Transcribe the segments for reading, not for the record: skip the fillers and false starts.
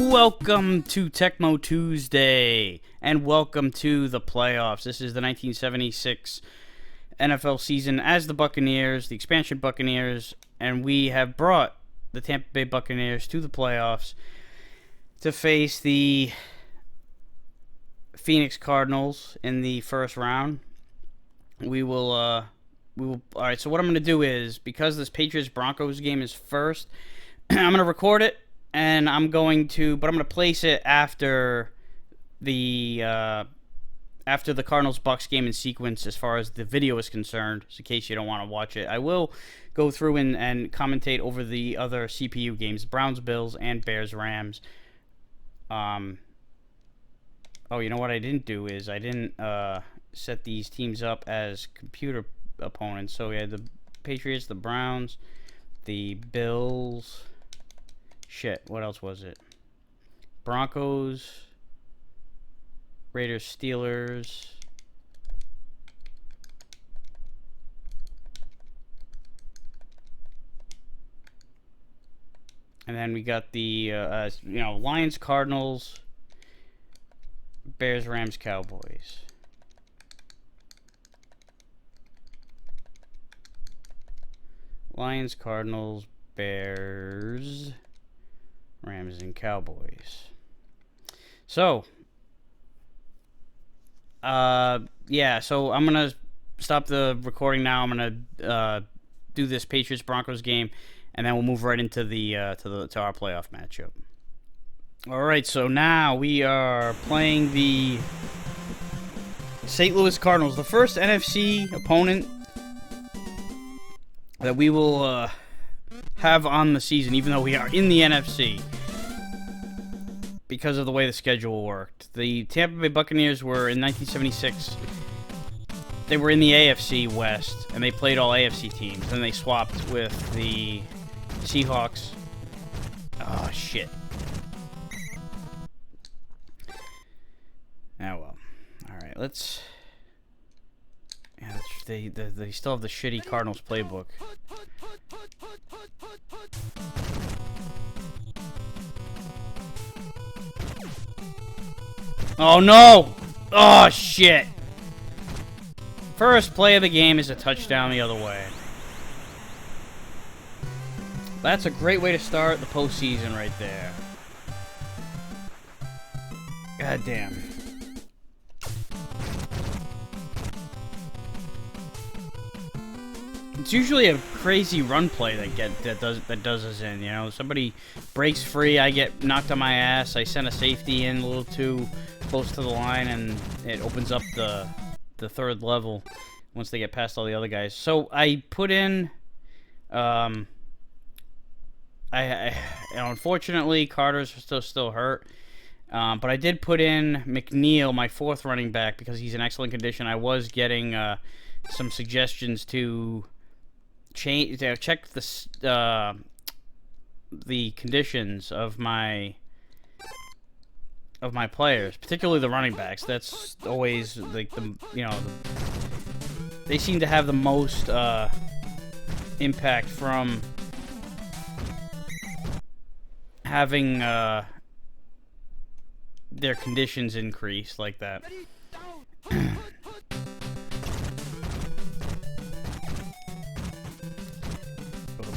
Welcome to Tecmo Tuesday, and welcome to the playoffs. This is the 1976 NFL season as the Buccaneers, the expansion Buccaneers, and we have brought the Tampa Bay Buccaneers to the playoffs to face the Phoenix Cardinals in the first round. All right, so what I'm going to do is, because this Patriots Broncos game is first, I'm going to record it, and I'm going to place it after the Cardinals Bucs game in sequence as far as the video is concerned, so in case you don't want to watch it. I will go through and commentate over the other CPU games, Browns, Bills, and Bears, Rams. Oh, you know what I didn't do is I didn't set these teams up as computer opponents. So we had the Patriots, the Browns, the Bills. Shit, what else was it? Broncos, Raiders, Steelers. And then we got the Lions, Cardinals, Bears, Rams, Cowboys. Lions, Cardinals, Bears, Rams, and Cowboys. So, so I'm going to stop the recording now. I'm going to do this Patriots Broncos game, and then we'll move right into to our playoff matchup. All right, so now we are playing the St. Louis Cardinals, the first NFC opponent that we will have on the season, even though we are in the NFC, because of the way the schedule worked. The Tampa Bay Buccaneers were in 1976. They were in the AFC West, and they played all AFC teams. Then they swapped with the Seahawks. Oh, shit. Oh, well. All right, let's... Yeah, they still have the shitty Cardinals playbook. Oh, no! Oh, shit! First play of the game is a touchdown the other way. That's a great way to start the postseason right there. God damn. It's usually a crazy run play that does us in. You know, somebody breaks free, I get knocked on my ass, I send a safety in a little too close to the line, and it opens up the third level once they get past all the other guys. So I put in, unfortunately Carter's still hurt, but I did put in McNeil, my fourth running back, because he's in excellent condition. I was getting some suggestions to check the conditions of my players, particularly the running backs. That's always like they seem to have the most impact from having their conditions increase like that.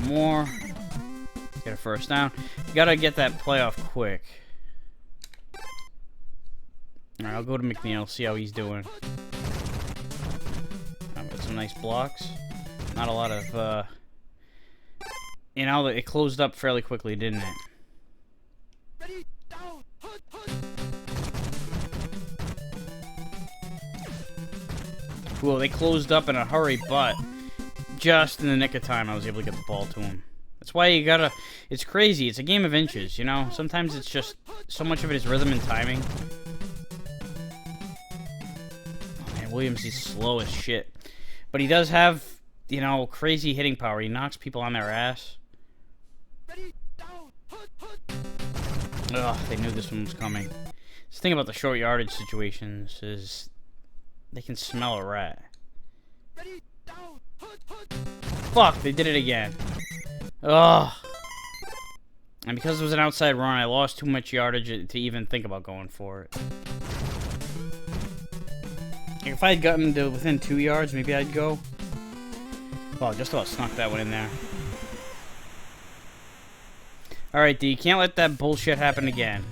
More. Get a first down. You gotta get that playoff quick. Alright, I'll go to McNeil, see how he's doing. I've got some nice blocks. Not a lot of, it closed up fairly quickly, didn't it? Well, they closed up in a hurry, but just in the nick of time, I was able to get the ball to him. That's why you gotta... It's crazy. It's a game of inches, you know? Sometimes it's just... So much of it is rhythm and timing. Oh, man, Williams is slow as shit. But he does have, crazy hitting power. He knocks people on their ass. Ugh, they knew this one was coming. The thing about the short yardage situations is... They can smell a rat. Fuck, they did it again. Ugh. And because it was an outside run, I lost too much yardage to even think about going for it. If I had gotten to within 2 yards, maybe I'd go. Well, just about snuck that one in there. Alright, D, you can't let that bullshit happen again.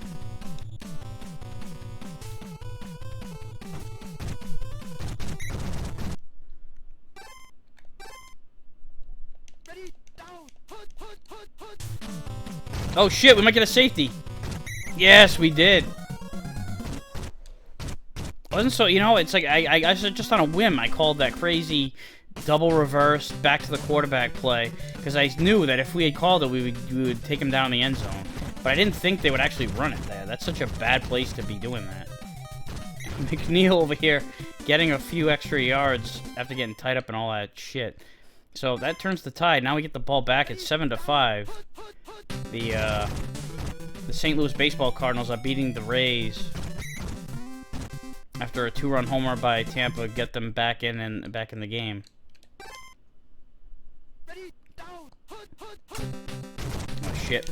Oh shit, we might get a safety. Yes, we did. Wasn't so, you know, it's like I just on a whim I called that crazy double reverse back to the quarterback play because I knew that if we had called it, we would take him down in the end zone. But I didn't think they would actually run it there. That's such a bad place to be doing that. McNeil over here getting a few extra yards after getting tied up and all that shit. So that turns the tide. Now we get the ball back at 7-5. The St. Louis baseball Cardinals are beating the Rays after a 2-run homer by Tampa get them back in the game. Oh shit.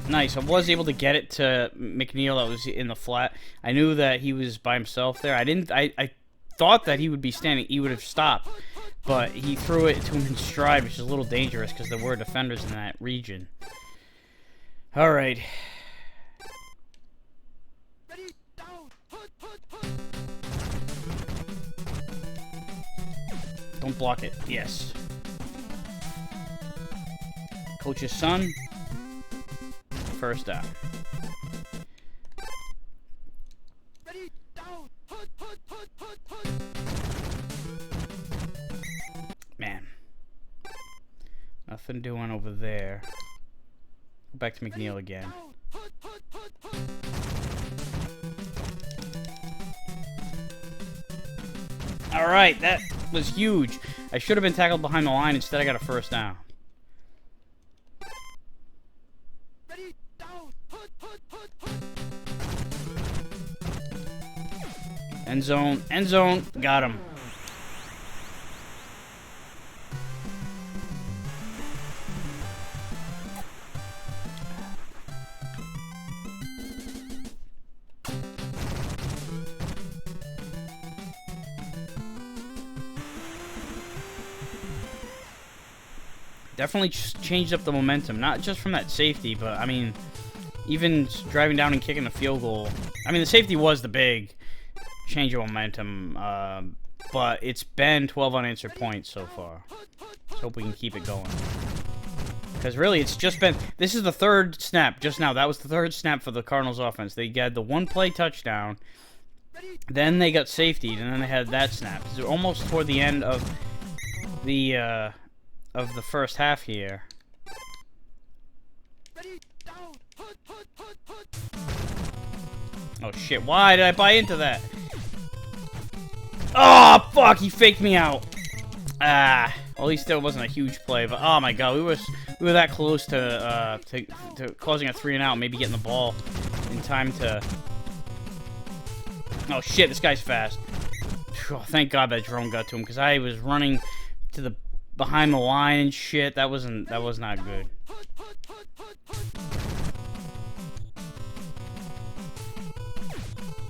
Nice. I was able to get it to McNeil that was in the flat. I knew that he was by himself there. I thought that he would be standing, he would have stopped. But he threw it to him in stride, which is a little dangerous because there were defenders in that region. Alright. Don't block it. Yes. Coach's son. First down. Man. Nothing doing over there. Go back to McNeil again. Alright, that was huge. I should have been tackled behind the line. Instead, I got a first down. End zone, got him. Definitely changed up the momentum, not just from that safety, but, I mean, even driving down and kicking the field goal. I mean, the safety was the big change of momentum, but it's been 12 unanswered points so far. Let's hope we can keep it going. Because really, it's just been... This is the third snap just now. That was the third snap for the Cardinals offense. They got the one-play touchdown, then they got safetied, and then they had that snap. It's almost toward the end of the first half here. Oh shit, why did I buy into that? Oh fuck, he faked me out. Well, at least there wasn't a huge play, but oh my god, we were that close to closing a 3-and-out, maybe getting the ball in time to... Oh shit, this guy's fast. Oh, thank god that drone got to him, because I was running to the behind the line and shit. That was not good.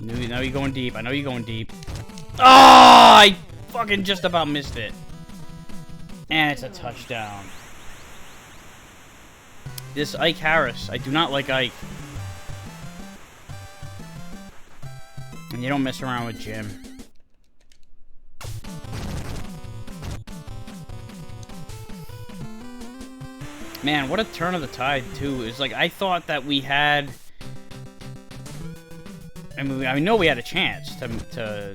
Now you're going deep. I know you're going deep. Oh, I fucking just about missed it. And it's a touchdown. This Ike Harris. I do not like Ike. And you don't mess around with Jim. Man, what a turn of the tide, too. It's like, I thought that we had... I know we had a chance to...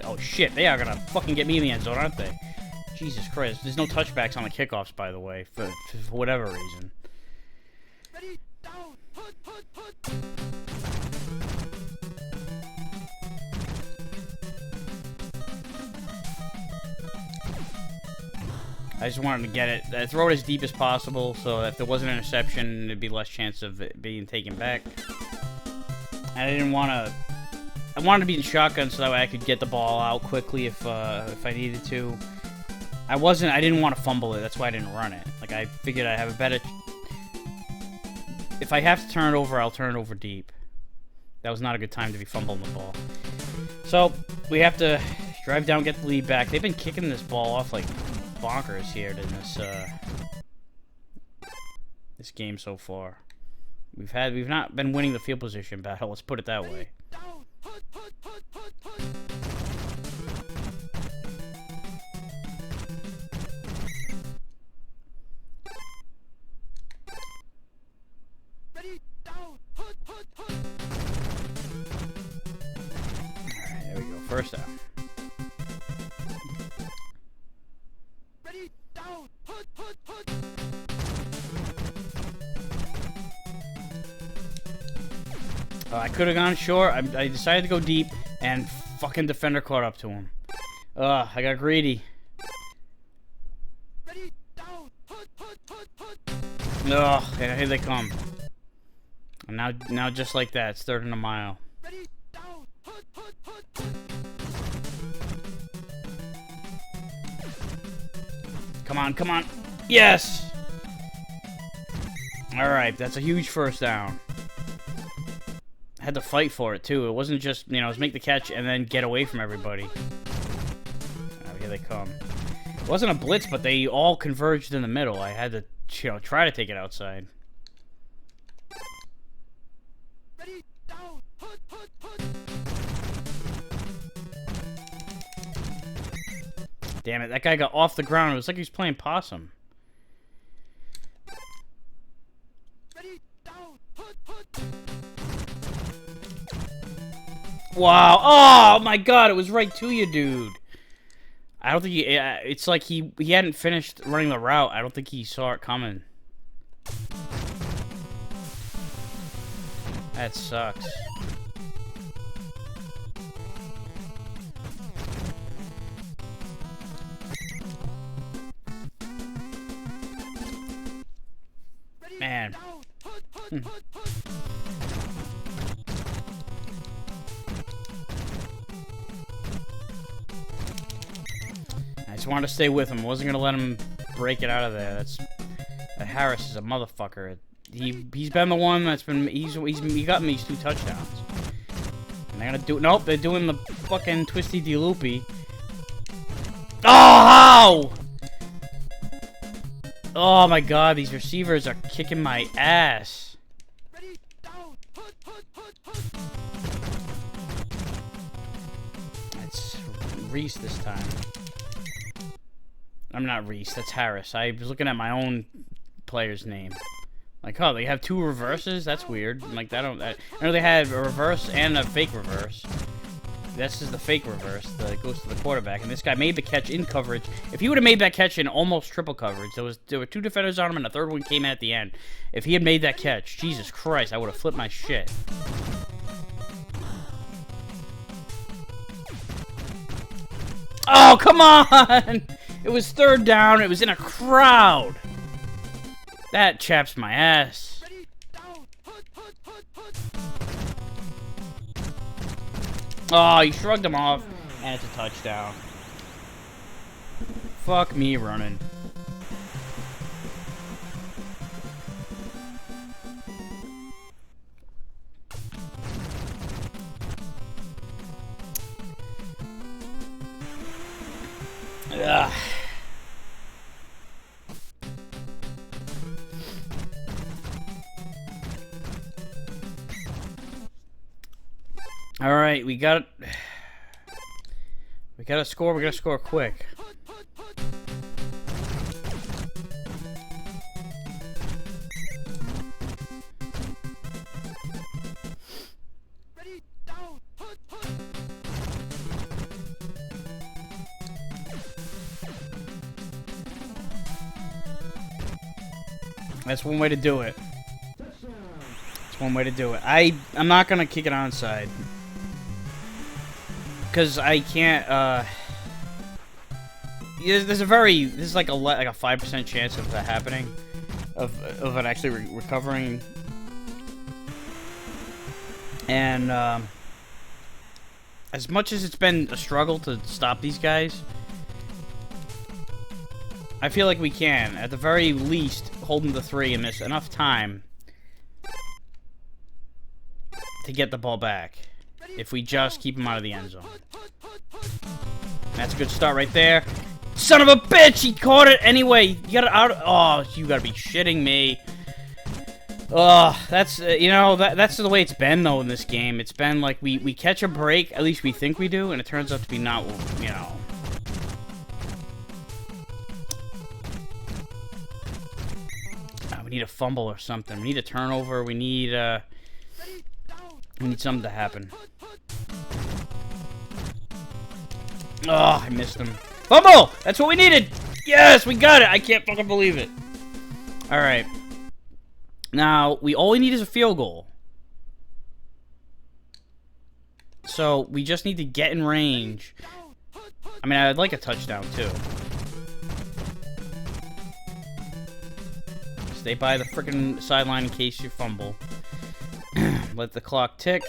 Oh, shit. They are gonna fucking get me in the end zone, aren't they? Jesus Christ. There's no touchbacks on the kickoffs, by the way, for whatever reason. I just wanted to get it, throw it as deep as possible, so if there was an interception, there'd be less chance of it being taken back. And I didn't want to... I wanted to be in shotgun so that way I could get the ball out quickly if I needed to. I didn't want to fumble it. That's why I didn't run it. Like, I figured I'd have a better... If I have to turn it over, I'll turn it over deep. That was not a good time to be fumbling the ball. So, we have to drive down, get the lead back. They've been kicking this ball off like bonkers here in this game so far. We've not been winning the field position battle, let's put it that way. Alright, there we go. First down. I could have gone short. I decided to go deep, and fucking defender caught up to him. I got greedy. Ugh, and here they come. And now just like that, it's 3rd and a mile. Come on, come on. Yes! Alright, that's a huge first down. I had to fight for it, too. It wasn't just, you know, it was make the catch and then get away from everybody. Oh, here they come. It wasn't a blitz, but they all converged in the middle. I had to, you know, try to take it outside. Damn it, that guy got off the ground. It was like he was playing possum. Wow. Oh, my God. It was right to you, dude. I don't think he... it's like he hadn't finished running the route. I don't think he saw it coming. That sucks. Man. I just wanted to stay with him. I wasn't gonna let him break it out of there. Harris is a motherfucker. He's been the one that's been he got me these 2 touchdowns. And they're gonna do nope. They're doing the fucking twisty de loopy. Oh, how? Oh my God, these receivers are kicking my ass. It's Reese this time. I'm not Reese, that's Harris. I was looking at my own player's name. Like, oh, they have 2 reverses? That's weird. Like, I know they had a reverse and a fake reverse. This is the fake reverse that goes to the quarterback, and this guy made the catch in coverage. If he would have made that catch in almost triple coverage, there were 2 defenders on him, and the 3rd one came in at the end. If he had made that catch, Jesus Christ, I would have flipped my shit. Oh, come on! It was 3rd down. It was in a crowd. That chaps my ass. Oh, he shrugged him off, and it's a touchdown. Fuck me running. Ugh. All right, we got to score. We got to score quick. That's one way to do it. That's one way to do it. I'm not gonna kick it onside. Because I can't, this is like a 5% chance of that happening, of it actually recovering, and, as much as it's been a struggle to stop these guys, I feel like we can. At the very least, hold them to 3 and miss enough time to get the ball back. If we just keep him out of the end zone. That's a good start right there. Son of a bitch! He caught it anyway! You got it out. Oh, you gotta be shitting me. Oh, that's, you know, that's the way it's been, though, in this game. It's been like we catch a break, at least we think we do, and it turns out to be not, you know. We need a fumble or something. We need a turnover. We need something to happen. Oh, I missed him. Fumble! That's what we needed! Yes, we got it! I can't fucking believe it. Alright. Now, all we need is a field goal. So, we just need to get in range. I mean, I'd like a touchdown, too. Stay by the frickin' sideline in case you fumble. Let the clock tick.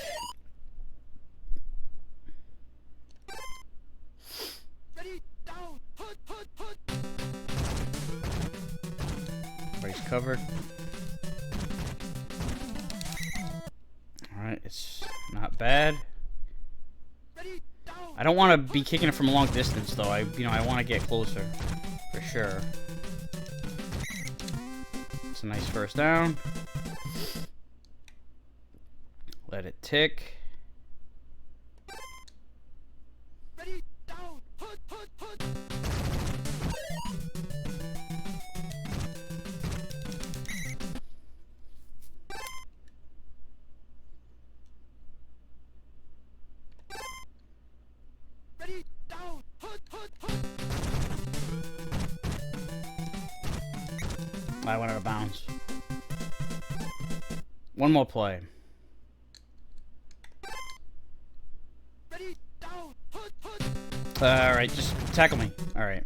Everybody's covered. Alright, it's not bad. I don't want to be kicking it from a long distance, though. I want to get closer. For sure. It's a nice first down. Let it tick. I went out of bounds. One more play. Alright, just tackle me. Alright.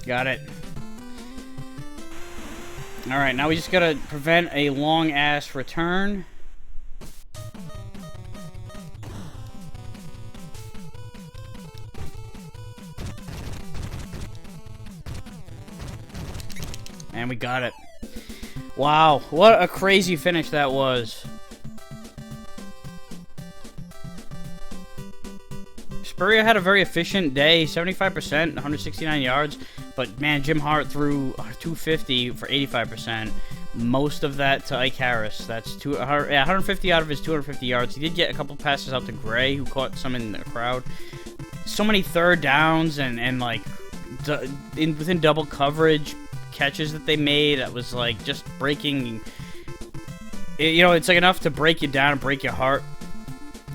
Got it. Alright, now we just gotta prevent a long-ass return. And we got it. Wow, what a crazy finish that was. Spurrier had a very efficient day, 75%, 169 yards. But, man, Jim Hart threw 250 for 85%. Most of that to Ike Harris. That's 150 out of his 250 yards. He did get a couple passes out to Gray, who caught some in the crowd. So many third downs and like, within double coverage catches that they made. That was, like, just breaking... You know, it's like enough to break you down and break your heart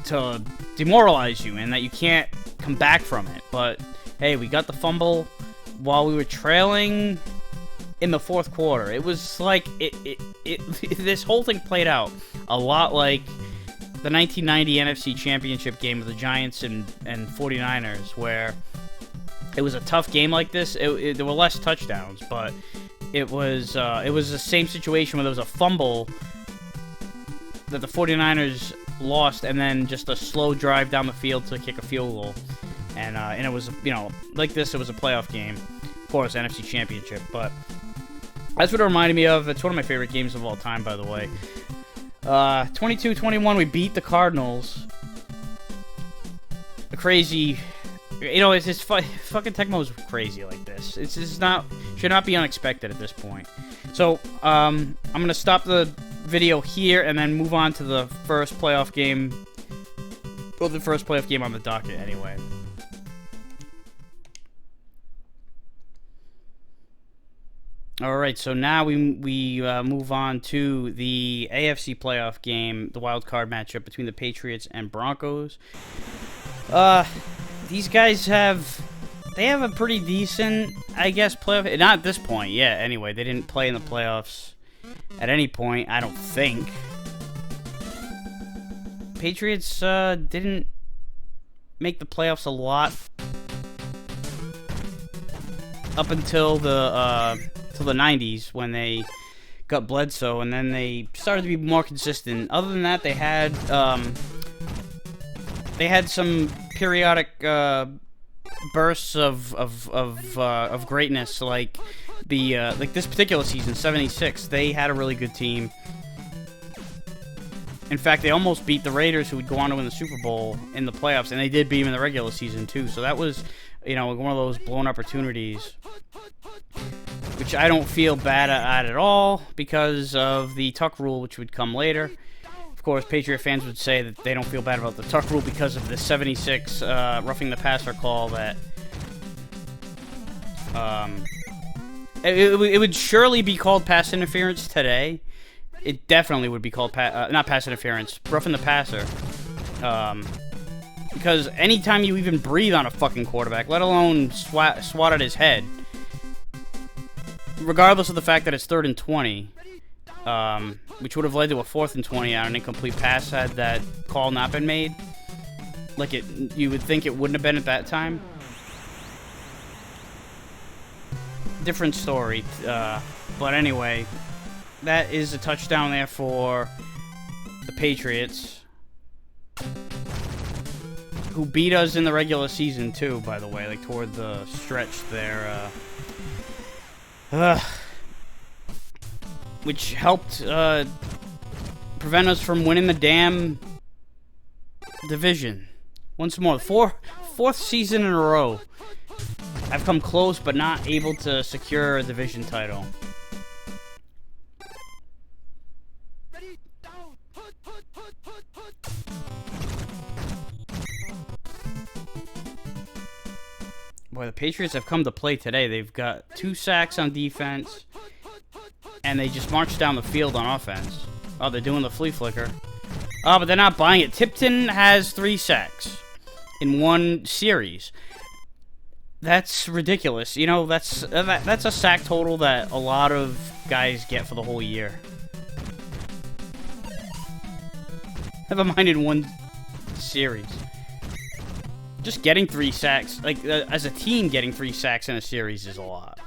to demoralize you and that you can't come back from it. But, hey, we got the fumble while we were trailing in the fourth quarter. It was like this whole thing played out a lot like the 1990 NFC Championship game of the Giants and 49ers, where it was a tough game like this. There were less touchdowns, but it was the same situation where there was a fumble that the 49ers lost, and then just a slow drive down the field to kick a field goal. And it was, you know, like this, it was a playoff game. Of course, NFC Championship, but that's what it reminded me of. It's one of my favorite games of all time, by the way. 22-21, we beat the Cardinals. The crazy... You know, it's just fucking Tecmo is crazy like this. It's just not... Should not be unexpected at this point. So, I'm going to stop the video here and then move on to the first playoff game. Well, the first playoff game on the docket, anyway. Alright, so now we move on to the AFC playoff game, the wild card matchup between the Patriots and Broncos. These guys have a pretty decent, I guess, playoff... Not at this point, yeah, anyway. They didn't play in the playoffs at any point, I don't think. Patriots didn't make the playoffs a lot. up until the 90s when they got Bledsoe, and then they started to be more consistent. Other than that, they had some periodic bursts of greatness, like this particular season, 76. They had a really good team. In fact, they almost beat the Raiders, who would go on to win the Super Bowl in the playoffs, and they did beat them in the regular season too. So that was, one of those blown opportunities, which I don't feel bad at all because of the tuck rule, which would come later. Of course, Patriot fans would say that they don't feel bad about the tuck rule because of the 76 roughing the passer call that it would surely be called pass interference today. It definitely would be called not pass interference, roughing the passer. Because anytime you even breathe on a fucking quarterback, let alone swat at his head, regardless of the fact that it's 3rd and 20, which would have led to a 4th and 20 on an incomplete pass had that call not been made, you would think it wouldn't have been at that time. Different story, but anyway, that is a touchdown there for the Patriots, who beat us in the regular season too, by the way, toward the stretch there, which helped prevent us from winning the damn division once more. Fourth season in a row I've come close but not able to secure a division title. Boy, the Patriots have come to play today. They've got 2 sacks on defense, and they just marched down the field on offense. Oh, they're doing the flea flicker. Oh, but they're not buying it. Tipton has 3 sacks in one series. That's ridiculous. That's a sack total that a lot of guys get for the whole year. Never mind in one series. Just getting 3 sacks, as a team, getting 3 sacks in a series is a lot.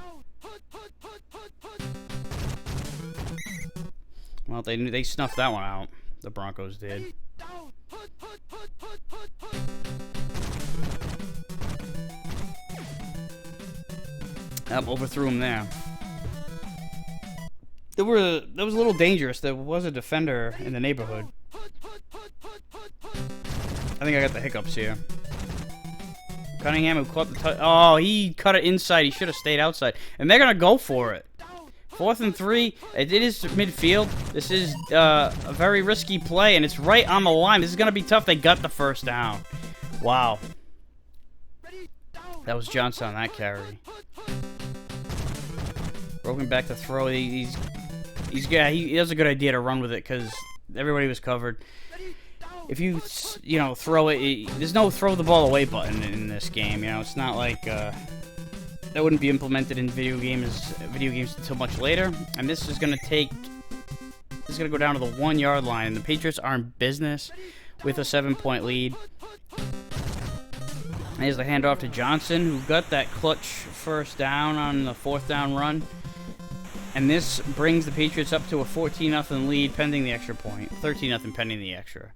Well, they snuffed that one out. The Broncos did. Overthrew him there. That was a little dangerous. There was a defender in the neighborhood. I think I got the hiccups here. Cunningham, who caught the oh, he cut it inside. He should have stayed outside. And they're going to go for it. 4th and 3. It is midfield. This is a very risky play, and it's right on the line. This is going to be tough. They got the first down. Wow. That was Johnson on that carry. Broken back to throw. He has a good idea to run with it because everybody was covered. If you throw it, there's no throw the ball away button in this game. It's not like that wouldn't be implemented in video games until much later. And this is gonna go down to the 1-yard line. The Patriots are in business with a 7-point lead. Here's the handoff to Johnson, who got that clutch first down on the 4th down run. And this brings the Patriots up to a 14-0 lead pending the extra point. 13-0 pending the extra.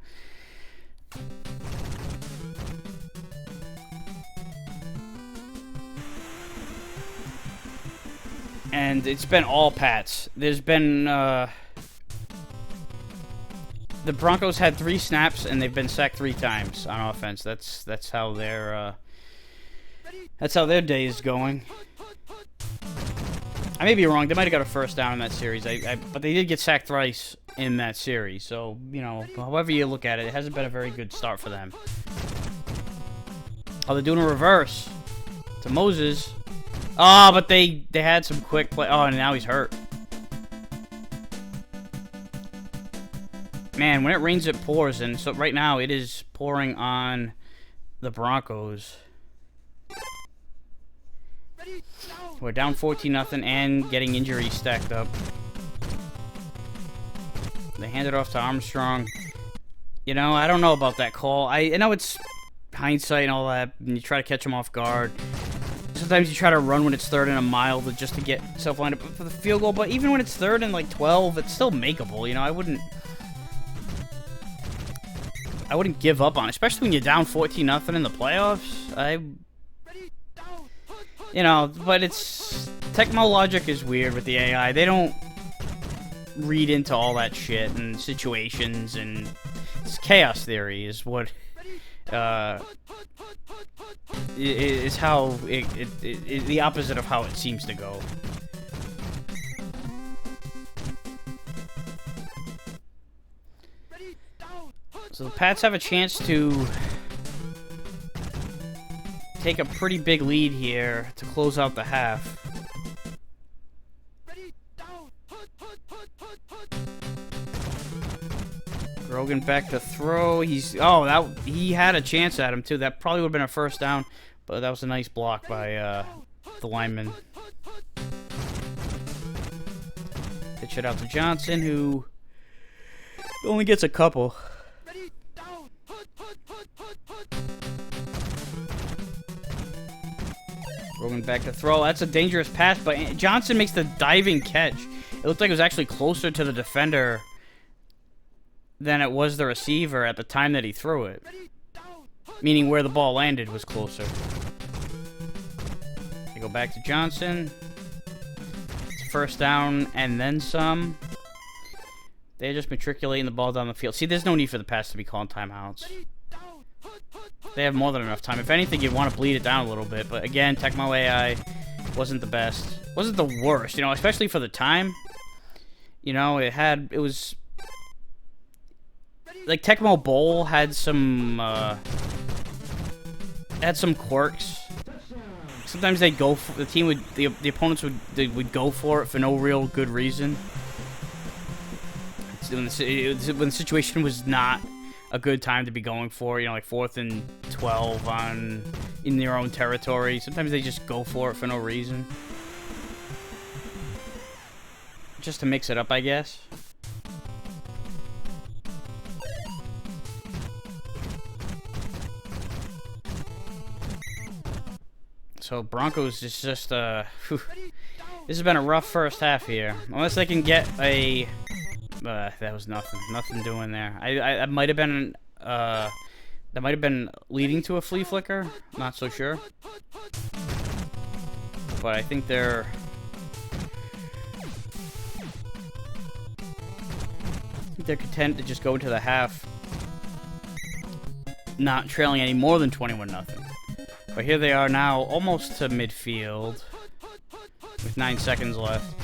And it's been all Pats. There's been the Broncos had 3 snaps and they've been sacked 3 times on offense. That's how their day is going. I may be wrong. They might have got a first down in that series. But they did get sacked thrice in that series. So, however you look at it, it hasn't been a very good start for them. Oh, they're doing a reverse to Moses. Oh, but they had some quick play. Oh, and now he's hurt. Man, when it rains, it pours. And so right now, it is pouring on the Broncos. We're down 14-0 and getting injuries stacked up. They hand it off to Armstrong. I don't know about that call. I know it's hindsight and all that, and you try to catch him off guard. sometimes you try to run when it's 3rd and a mile just to get yourself lined up for the field goal. But even when it's 3rd and like 12, it's still makeable. You know, I wouldn't give up on it, especially when you're down 14-0 in the playoffs. You know, but it's Tecmo logic is weird with the AI. They don't read into all that shit and situations, and it's chaos theory is what is how the opposite of how it seems to go. So the Pats have a chance to take a pretty big lead here to close out the half. Grogan back to throw. He had a chance at him too. That probably would have been a first down, but that was a nice block by the lineman. Pitch it out to Johnson, who only gets a couple. Grogan back to throw. That's a dangerous pass, but Johnson makes the diving catch. It looked like it was actually closer to the defender than it was the receiver at the time that he threw it. Meaning where the ball landed was closer. They go back to Johnson. It's first down and then some. They're just matriculating the ball down the field. See, there's no need for the pass to be calling timeouts. They have more than enough time. If anything, you'd want to bleed it down a little bit. But again, Tecmo AI wasn't the best. Wasn't the worst, you know, especially for the time. You know, it was like Tecmo Bowl had some quirks. Sometimes they'd go for the opponents would go for it for no real good reason. When the situation was not a good time to be going for, you know, like 4th and 12 in their own territory. Sometimes they just go for it for no reason. Just to mix it up, I guess. So Broncos is just this has been a rough first half here. Unless they can get a that was nothing doing there. I might have been that might have been leading to a flea flicker. Not so sure. But I think they're content to just go into the half not trailing any more than 21-0. But here they are now, almost to midfield, with 9 seconds left.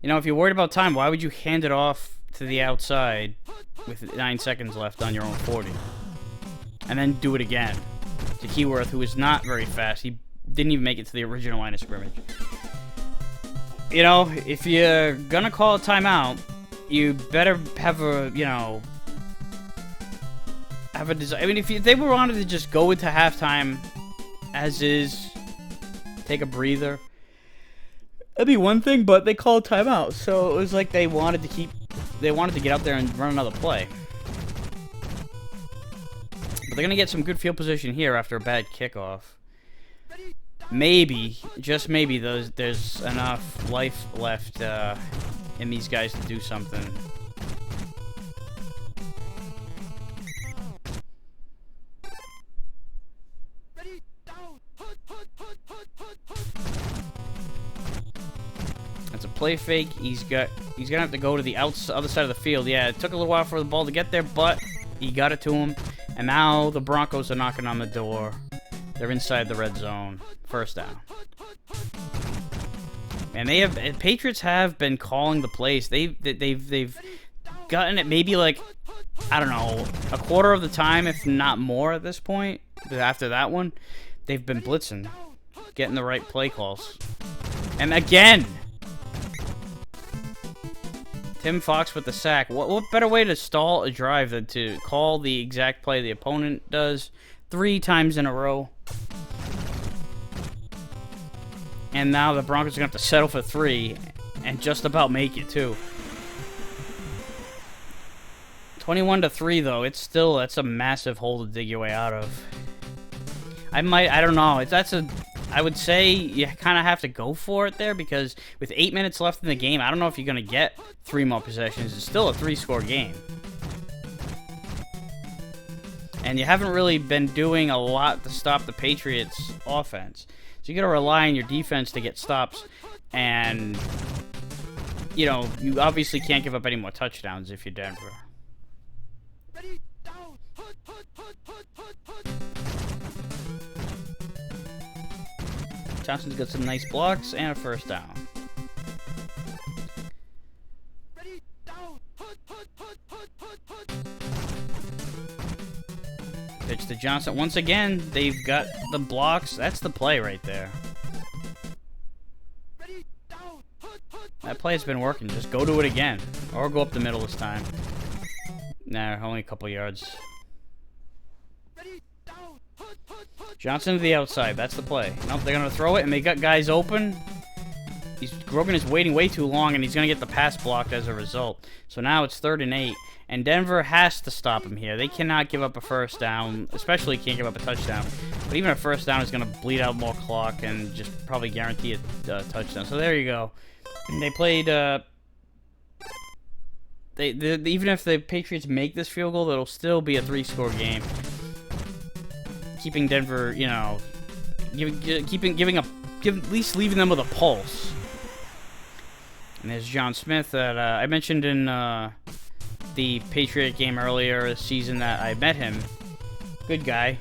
You know, if you're worried about time, why would you hand it off to the outside with 9 seconds left on your own 40? And then do it again to Keyworth, who is not very fast. He didn't even make it to the original line of scrimmage. You know, if you're gonna call a timeout, you better have a, you know, have a desire. I mean, if they were wanted to just go into halftime as is, take a breather, that'd be one thing, but they called timeout, so it was like they wanted to get out there and run another play. But they're gonna get some good field position here after a bad kickoff. Maybe, just maybe, there's enough life left in these guys to do something. That's a play fake. He's gonna have to go to the other side of the field. Yeah, it took a little while for the ball to get there, but he got it to him. And now the Broncos are knocking on the door. They're inside the red zone. First down. And Patriots have been calling the plays. They've gotten it maybe like, I don't know, a quarter of the time, if not more at this point. After that one, they've been blitzing, getting the right play calls. And again, Tim Fox with the sack. What better way to stall a drive than to call the exact play the opponent does 3 times in a row? And now the Broncos are going to have to settle for 3 and just about make it, too. 21-3, though. That's a massive hole to dig your way out of. I don't know. I would say you kind of have to go for it there, because with 8 minutes left in the game, I don't know if you're going to get 3 more possessions. It's still a 3-score game. And you haven't really been doing a lot to stop the Patriots' offense. So you got to rely on your defense to get stops. And, you know, you obviously can't give up any more touchdowns if you're Denver. Johnson's got some nice blocks and a first down. Pitch to Johnson. Once again, they've got the blocks. That's the play right there. That play has been working. Just go to it again. Or go up the middle this time. Nah, only a couple yards. Johnson to the outside. That's the play. Nope, they're going to throw it, and they got guys open. Grogan is waiting way too long, and he's going to get the pass blocked as a result. So now it's 3rd and 8, and Denver has to stop him here. They cannot give up a first down, especially can't give up a touchdown. But even a first down is going to bleed out more clock and just probably guarantee a touchdown. So there you go. And they played... even if the Patriots make this field goal, it'll still be a 3-score game. Keeping Denver, you know, at least leaving them with a pulse. And there's John Smith that I mentioned in the Patriot game earlier this season that I met him. Good guy.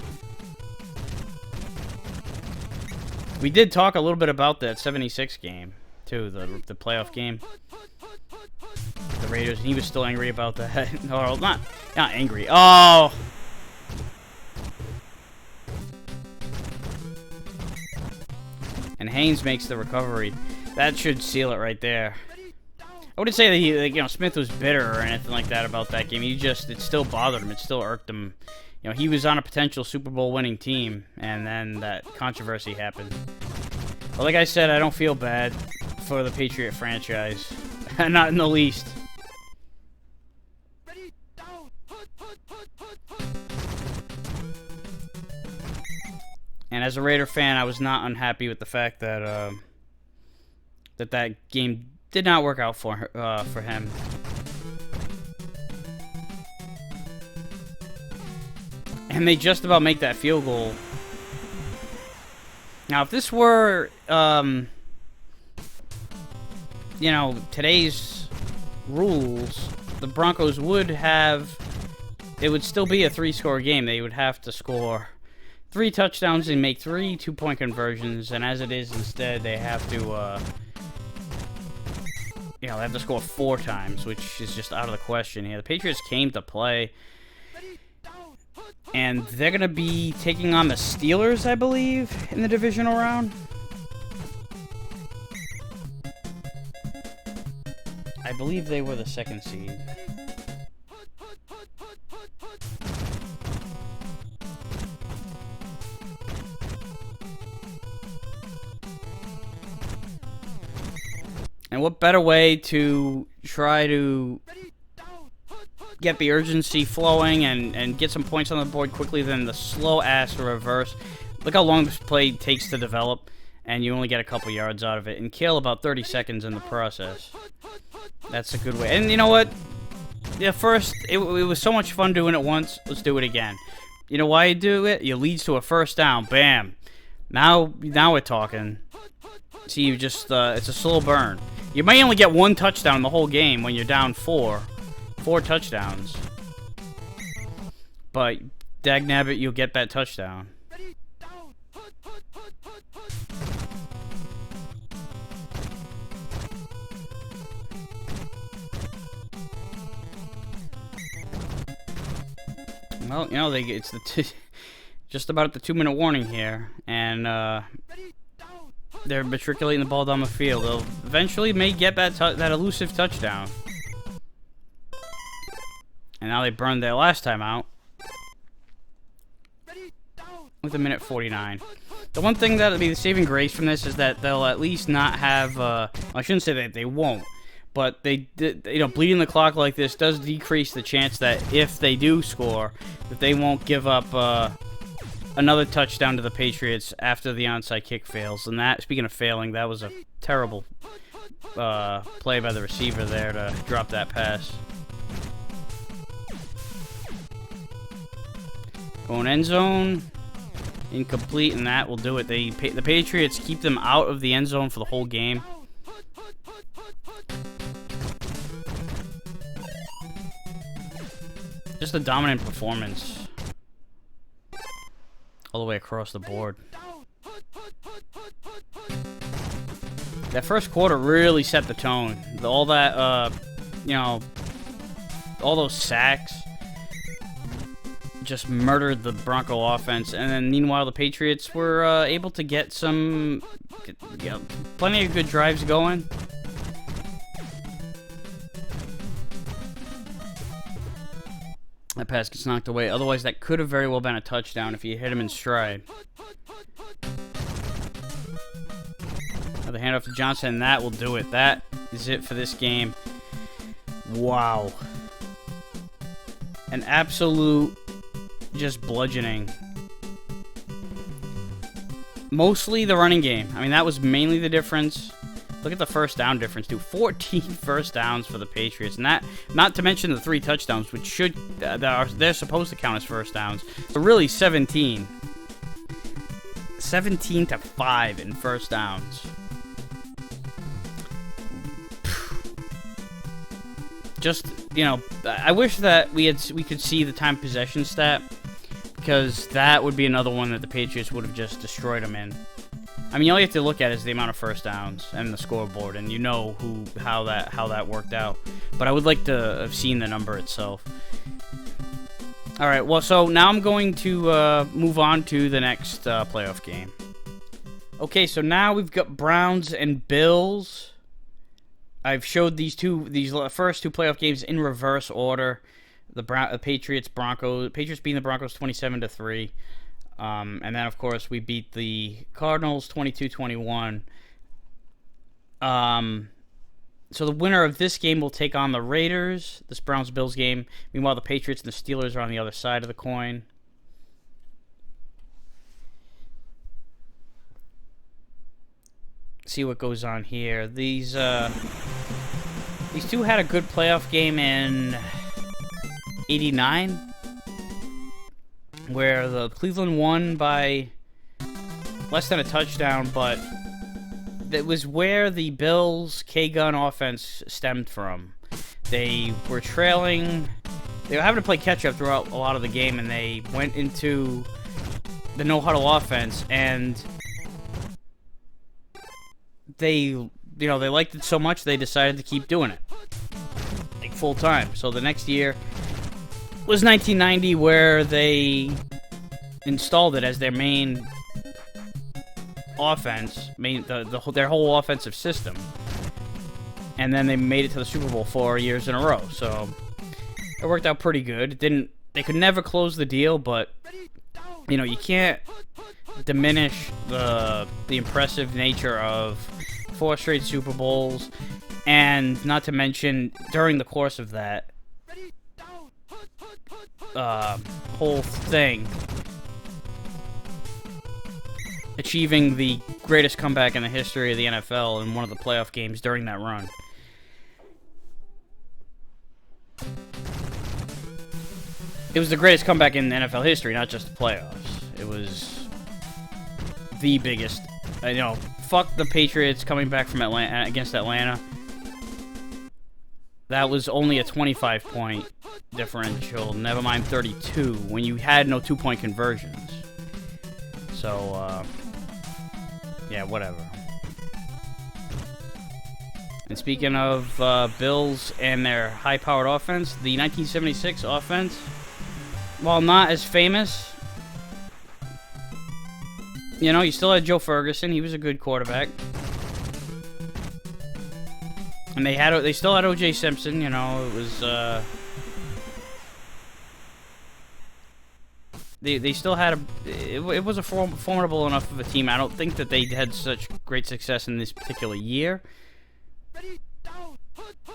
We did talk a little bit about that 76 game, too, the playoff game. The Raiders, and he was still angry about that. No, not angry. Oh! And Haynes makes the recovery. That should seal it right there. I wouldn't say that he, like, you know, Smith was bitter or anything like that about that game. It still bothered him. It still irked him. You know, he was on a potential Super Bowl winning team, and then that controversy happened. But like I said, I don't feel bad for the Patriot franchise. Not in the least. And as a Raider fan, I was not unhappy with the fact that that game did not work out for him. And they just about make that field goal. Now, if this were, you know, today's rules, the Broncos would have... It would still be a 3-score game. They would have to score 3 touchdowns and make 3 2-point conversions, and as it is, instead, they have to, you know, they have to score 4 times, which is just out of the question here. The Patriots came to play, and they're going to be taking on the Steelers, I believe, in the divisional round. I believe they were the 2nd seed. And what better way to try to get the urgency flowing and get some points on the board quickly than the slow-ass reverse. Look how long this play takes to develop, and you only get a couple yards out of it, and kill about 30 seconds in the process. That's a good way. And you know what? Yeah, first, it was so much fun doing it once. Let's do it again. You know why you do it? It leads to a first down. Bam. Now we're talking. See, you just, it's a slow burn. You may only get 1 touchdown the whole game when you're down 4. 4 touchdowns. But, dagnabbit, you'll get that touchdown. Well, you know, it's just about the 2-minute warning here, and they're matriculating the ball down the field. They'll eventually may get that elusive touchdown. And now they burned their last time out with 1:49. The one thing that'll be the saving grace from this is that they'll at least not have. I shouldn't say that they won't, but you know, bleeding the clock like this does decrease the chance that if they do score, that they won't give up another touchdown to the Patriots after the onside kick fails. And that, speaking of failing, that was a terrible play by the receiver there to drop that pass. Going end zone. Incomplete, and that will do it. The Patriots keep them out of the end zone for the whole game. Just a dominant performance all the way across the board. That first quarter really set the tone. All that, you know, all those sacks just murdered the Bronco offense, and then meanwhile the Patriots were able to get some, you know, plenty of good drives going. That pass gets knocked away. Otherwise, that could have very well been a touchdown if you hit him in stride. Another handoff to Johnson, and that will do it. That is it for this game. Wow. An absolute just bludgeoning. Mostly the running game. I mean, that was mainly the difference. Look at the first down difference, too. 14 first downs for the Patriots. And that, not to mention the 3 touchdowns, which should, they're supposed to count as first downs. So really 17. 17 to 5 in first downs. Just, you know, I wish that we could see the time possession stat, because that would be another one that the Patriots would have just destroyed them in. I mean, all you have to look at is the amount of first downs and the scoreboard, and you know how that worked out. But I would like to have seen the number itself. All right, well, so now I'm going to move on to the next playoff game. Okay, so now we've got Browns and Bills. I've showed these first two playoff games in reverse order. The Patriots Broncos. Patriots beating the Broncos 27-3. And then, of course, we beat the Cardinals 22-21. So the winner of this game will take on the Raiders, this Browns-Bills game. Meanwhile, the Patriots and the Steelers are on the other side of the coin. See what goes on here. These two had a good playoff game in '89. Where the Cleveland won by less than a touchdown, but that was where the Bills' K-gun offense stemmed from. They were trailing. They were having to play catch-up throughout a lot of the game, and they went into the no-huddle offense, and they liked it so much they decided to keep doing it, like, full-time. So the next year was 1990, where they installed it as their main offense, their whole offensive system, and then they made it to the Super Bowl 4 years in a row. So it worked out pretty good. They could never close the deal, but you know, you can't diminish the impressive nature of 4 straight Super Bowls, and not to mention during the course of that whole thing, achieving the greatest comeback in the history of the NFL in one of the playoff games during that run. It was the greatest comeback in NFL history, not just the playoffs. It was the biggest. You know, fuck the Patriots coming back from Atlanta against Atlanta. That was only a 25-point differential, never mind 32, when you had no 2-point conversions. So, yeah, whatever. And speaking of Bills and their high-powered offense, the 1976 offense, while not as famous, you know, you still had Joe Ferguson. He was a good quarterback. And they still had O.J. Simpson, you know. It was they still had it was a formidable enough of a team. I don't think that they had such great success in this particular year,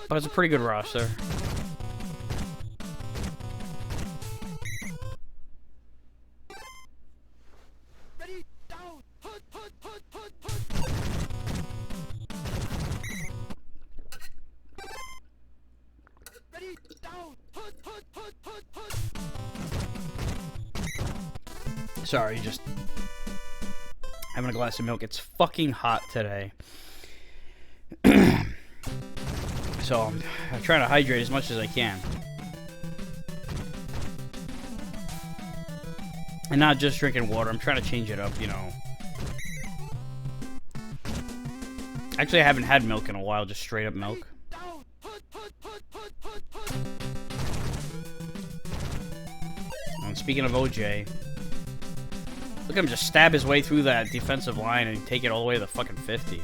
but it's a pretty good roster. Sorry, just having a glass of milk. It's fucking hot today. So I'm trying to hydrate as much as I can. And not just drinking water. I'm trying to change it up, you know. Actually, I haven't had milk in a while, just straight up milk. And speaking of OJ, look at him just stab his way through that defensive line and take it all the way to the fucking 50.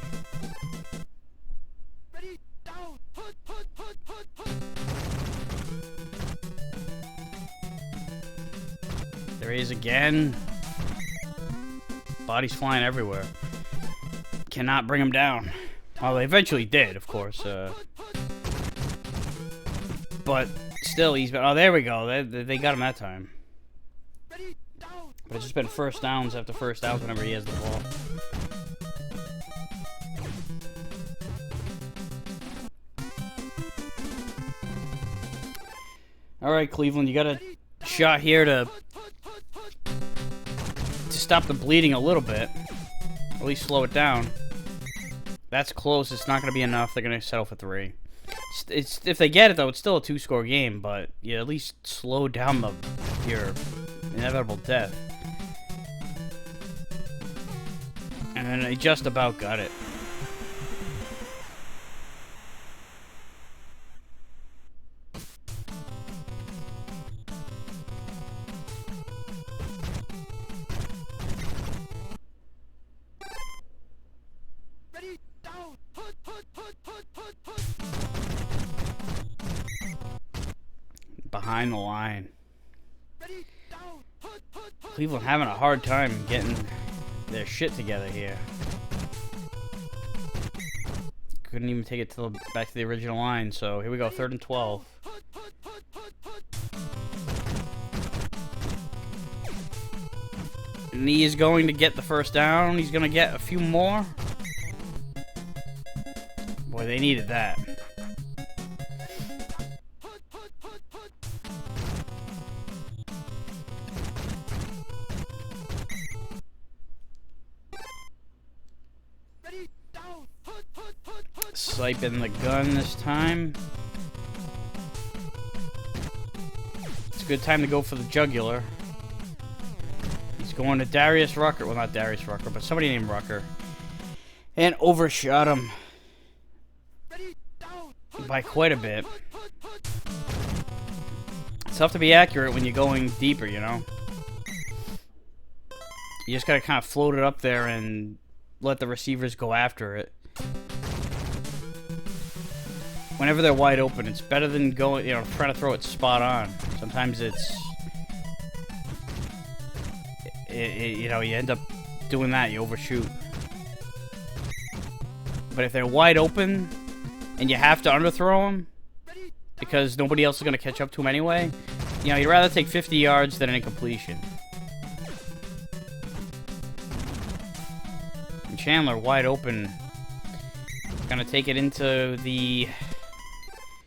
There he is again. Bodies flying everywhere. Cannot bring him down. Well, they eventually did, of course. But still, he's been... Oh, there we go. They got him that time. But it's just been first downs after first downs whenever he has the ball. Alright, Cleveland, you got a shot here to stop the bleeding a little bit. At least slow it down. That's close. It's not going to be enough. They're going to settle for 3. It's if they get it, though, it's still a 2-score game, but you at least slow down your inevitable death. And then they just about got it. Behind the line. Cleveland having a hard time getting their shit together here. Couldn't even take it to back to the original line, so here we go, 3rd and 12. And he is going to get the first down. He's going to get a few more. Boy, they needed that. Siping the gun this time. It's a good time to go for the jugular. He's going to Darius Rucker. Well, not Darius Rucker, but somebody named Rucker. And overshot him by quite a bit. It's tough to be accurate when you're going deeper, you know? You just gotta kind of float it up there and let the receivers go after it. Whenever they're wide open, it's better than going, you know, trying to throw it spot on. Sometimes it's, you know, you end up doing that, you overshoot. But if they're wide open and you have to underthrow them because nobody else is going to catch up to them anyway, you know, you'd rather take 50 yards than an incompletion. And Chandler wide open, going to take it into the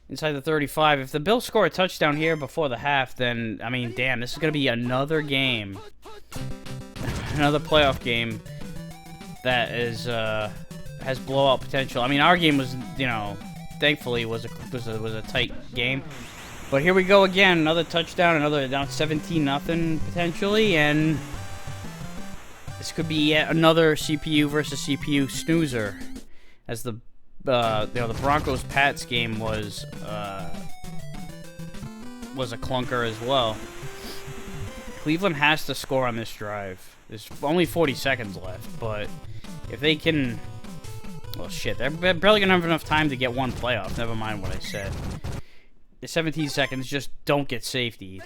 inside the 35. If the Bills score a touchdown here before the half, then, I mean, damn, this is going to be another game. Another playoff game that is, has blowout potential. I mean, our game was, you know, thankfully was a tight game. But here we go again, another touchdown, another down 17-0 potentially, and this could be yet another CPU versus CPU snoozer, as the you know, the Broncos Pats game was a clunker as well. Cleveland has to score on this drive. There's only 40 seconds left, but if they can, well, shit, they're barely gonna have enough time to get one playoff. Never mind what I said. The 17 seconds, just don't get safety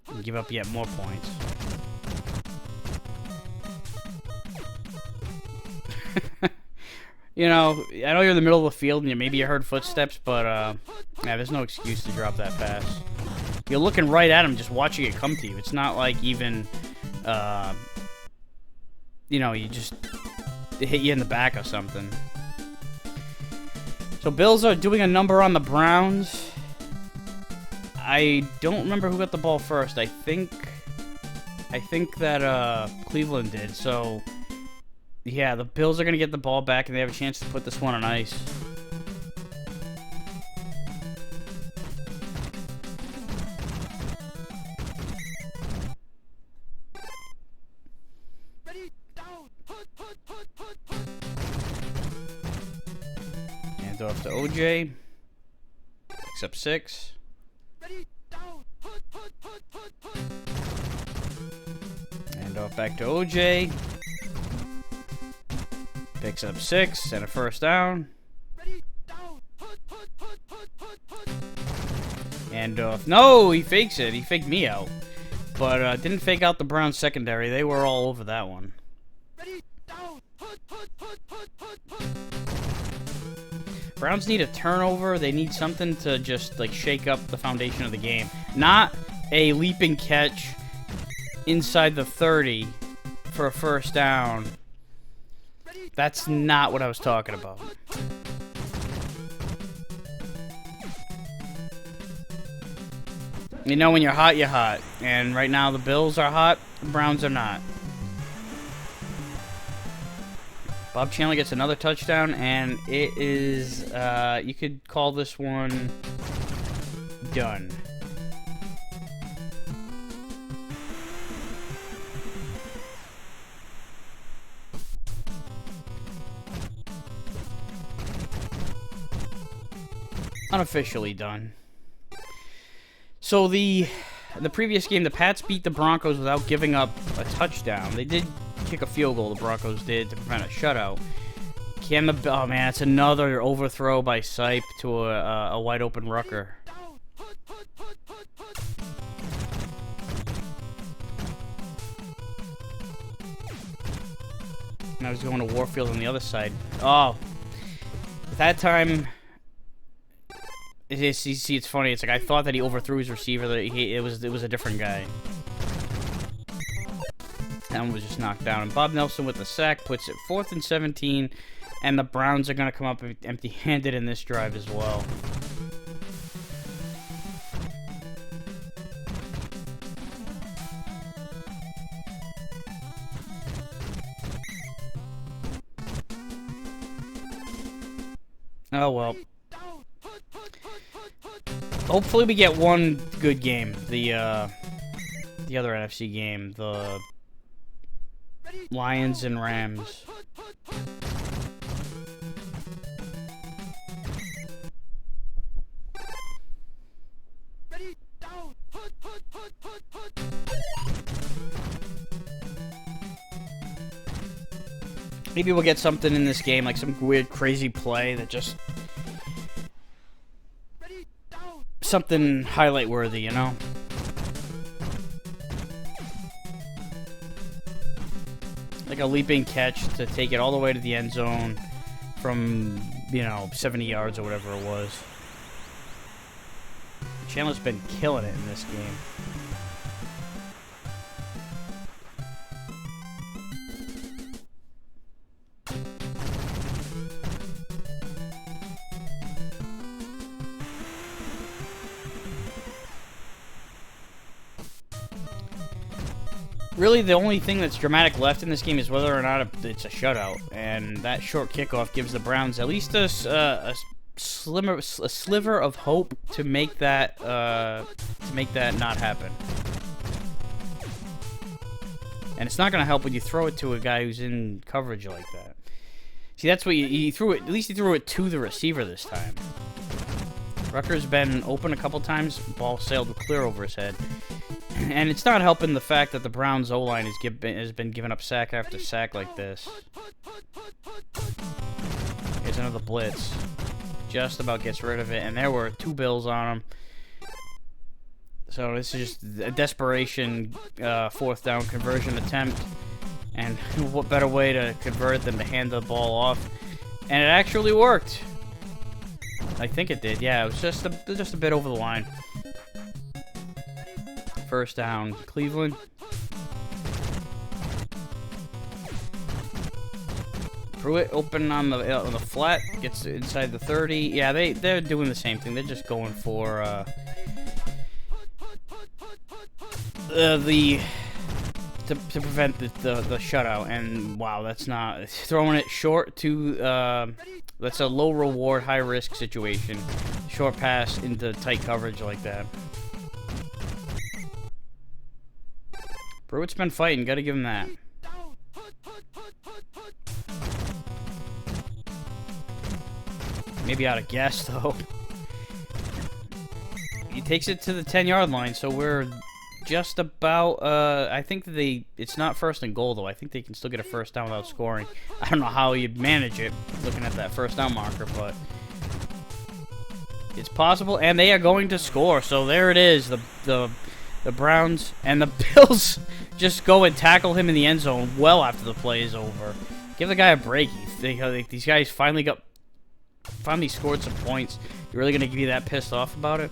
and give up yet more points. You know, I know you're in the middle of the field and maybe you heard footsteps, but yeah, there's no excuse to drop that pass. You're looking right at him, just watching it come to you. It's not like even, you know, you just hit you in the back or something. So Bills are doing a number on the Browns. I don't remember who got the ball first. I think I think that Cleveland did. So yeah, the Bills are gonna get the ball back, and they have a chance to put this one on ice. Hands off to OJ. Picks up 6. Hand off back to OJ. Picks up 6 and a first down. Hand off. No, he fakes it. He faked me out. But didn't fake out the Browns secondary. They were all over that one. Browns need a turnover. They need something to just like shake up the foundation of the game. Not a leaping catch inside the 30 for a first down. That's not what I was talking about. You know, when you're hot, you're hot. And right now the Bills are hot, the Browns are not. Bob Chandler gets another touchdown, and it is, you could call this one done. Unofficially done. So the previous game, the Pats beat the Broncos without giving up a touchdown. They did kick a field goal, the Broncos did, to prevent a shutout. Oh man, it's another overthrow by Sipe to a wide open Rucker. And I was going to Warfield on the other side. Oh, at that time. See, it's funny. It's like I thought that he overthrew his receiver. That it was a different guy. That one was just knocked down. And Bob Nelson with the sack puts it 4th and 17, and the Browns are gonna come up empty-handed in this drive as well. Oh well. Hopefully we get one good game. The other NFC game, the Lions and Rams. Maybe we'll get something in this game, like some weird, crazy play that just something highlight worthy, you know? Like a leaping catch to take it all the way to the end zone from, 70 yards or whatever it was. Chandler's been killing it in this game. Really, the only thing that's dramatic left in this game is whether or not it's a shutout, and that short kickoff gives the Browns at least a sliver of hope to make that not happen. And it's not going to help when you throw it to a guy who's in coverage like that. See, that's what you threw it. At least he threw it to the receiver this time. Rucker's been open a couple times. Ball sailed clear over his head. And it's not helping the fact that the Browns O-line has been giving up sack after sack like this. Here's another blitz. Just about gets rid of it. And there were 2 Bills on him. So this is just a desperation 4th down conversion attempt. And what better way to convert it than to hand the ball off. And it actually worked. I think it did. Yeah, it was just a bit over the line. First down, Cleveland. Threw it open on the flat, gets inside the 30. Yeah, they're doing the same thing. They're just going for the to prevent the shutout. And wow, that's not throwing it short to that's a low reward, high risk situation. Short pass into tight coverage like that. Brewitt's been fighting. Got to give him that. Maybe out of gas though. He takes it to the 10-yard line, so we're just about, I think that it's not first and goal, though. I think they can still get a first down without scoring. I don't know how you'd manage it, looking at that first down marker, but it's possible, and they are going to score. So there it is, the Browns and the Bills just go and tackle him in the end zone well after the play is over. Give the guy a break. These guys finally scored some points. You're really going to be that pissed off about it?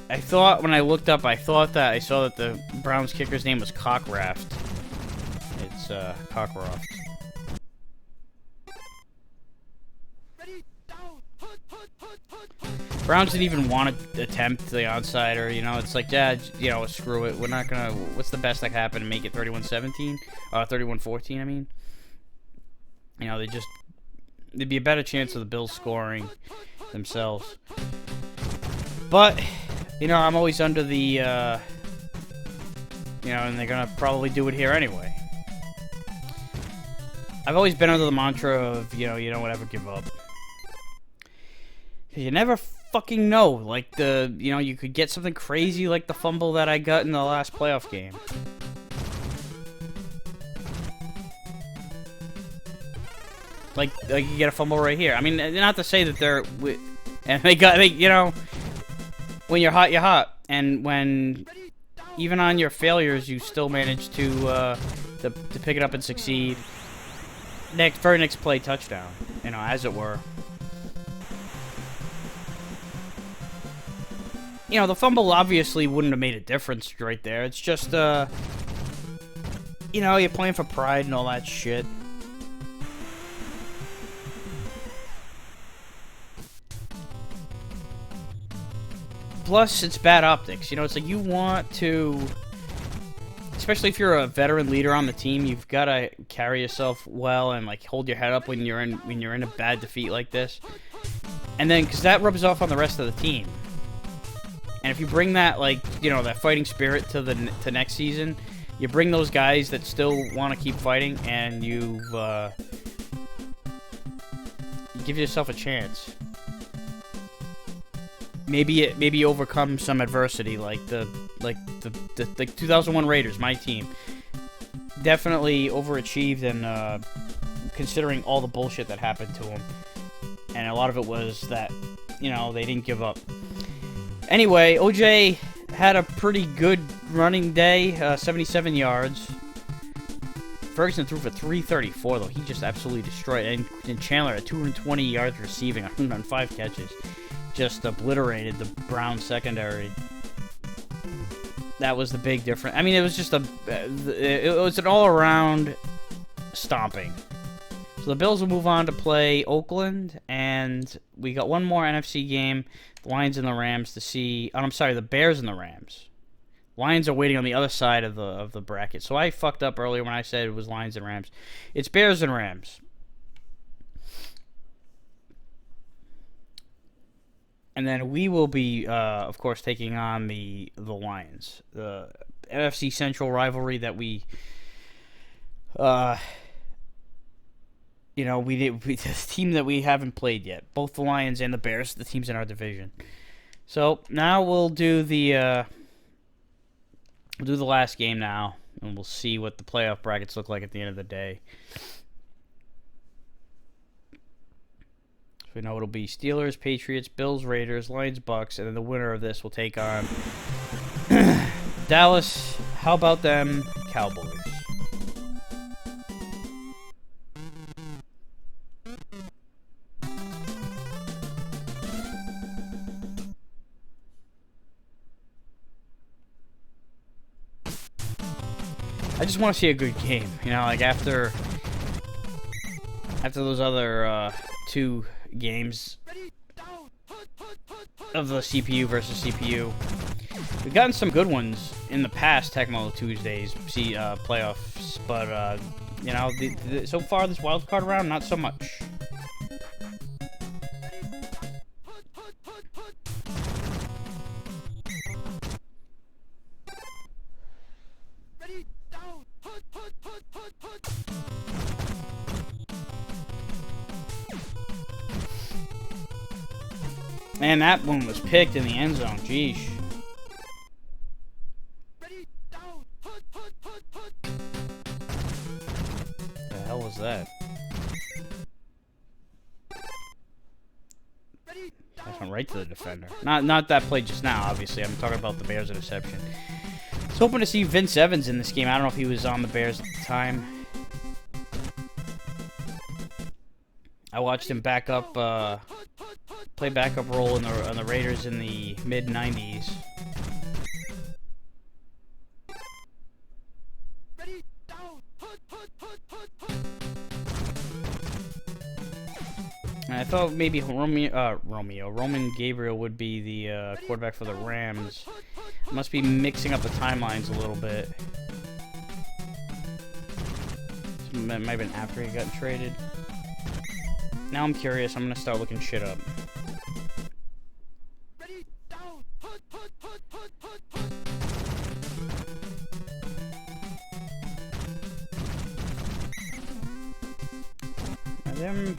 I thought, when I looked up, I saw that the Browns kicker's name was Cockraft. It's, Cockcroft. Browns didn't even want to attempt the onside, or, you know, it's like, yeah, you know, screw it. We're not gonna, what's the best that can happen, and make it 31-17? 31-14, I mean. You know, there'd be a better chance of the Bills scoring themselves. But, you know, I'm always under the, you know, and they're gonna probably do it here anyway. I've always been under the mantra of, you know, you don't ever give up. You never fucking know. Like, you know, you could get something crazy like the fumble that I got in the last playoff game. Like you get a fumble right here. I mean, not to say that they you know, when you're hot, you're hot. And when, even on your failures, you still manage to pick it up and succeed. Very next play, touchdown. You know, as it were. You know, the fumble obviously wouldn't have made a difference right there. It's just, you know, you're playing for pride and all that shit. Plus, it's bad optics. You know, it's like you want to, especially if you're a veteran leader on the team, you've got to carry yourself well and like hold your head up when you're in a bad defeat like this. And then, because that rubs off on the rest of the team. And if you bring that, like, you know, that fighting spirit to next season, you bring those guys that still want to keep fighting, and you give yourself a chance. Maybe overcome some adversity, like the 2001 Raiders, my team. Definitely overachieved, and considering all the bullshit that happened to them, and a lot of it was that, you know, they didn't give up. Anyway, OJ had a pretty good running day, 77 yards. Ferguson threw for 334, though. He just absolutely destroyed. And Chandler at 220 yards receiving on 5 catches. Just obliterated the Browns secondary. That was the big difference. I mean, it was just it was an all-around stomping. So the Bills will move on to play Oakland, and we got one more NFC game. The Lions and the Rams to see. Oh, I'm sorry, the Bears and the Rams. Lions are waiting on the other side of the bracket. So I fucked up earlier when I said it was Lions and Rams. It's Bears and Rams. And then we will be, of course, taking on the Lions. The NFC Central rivalry that we, you know, the team that we haven't played yet. Both the Lions and the Bears, the teams in our division. So now we'll do the last game now, and we'll see what the playoff brackets look like at the end of the day. So we know it'll be Steelers, Patriots, Bills, Raiders, Lions, Bucks, and then the winner of this will take on Dallas. How about them Cowboys? I just want to see a good game, you know, like after those other 2 games. of the CPU versus CPU. We've gotten some good ones in the past Tecmo Tuesdays playoffs, but you know, so far this wild card round, not so much. Man, that one was picked in the end zone. Jeez. The hell was that? That went right to the defender. Not that play just now, obviously. I'm talking about the Bears interception. I was hoping to see Vince Evans in this game. I don't know if he was on the Bears at the time. I watched him play backup role on the Raiders in the mid-90s. And I thought maybe Roman Gabriel would be the quarterback for the Rams. Must be mixing up the timelines a little bit. That might have been after he got traded. Now I'm curious. I'm gonna start looking shit up. The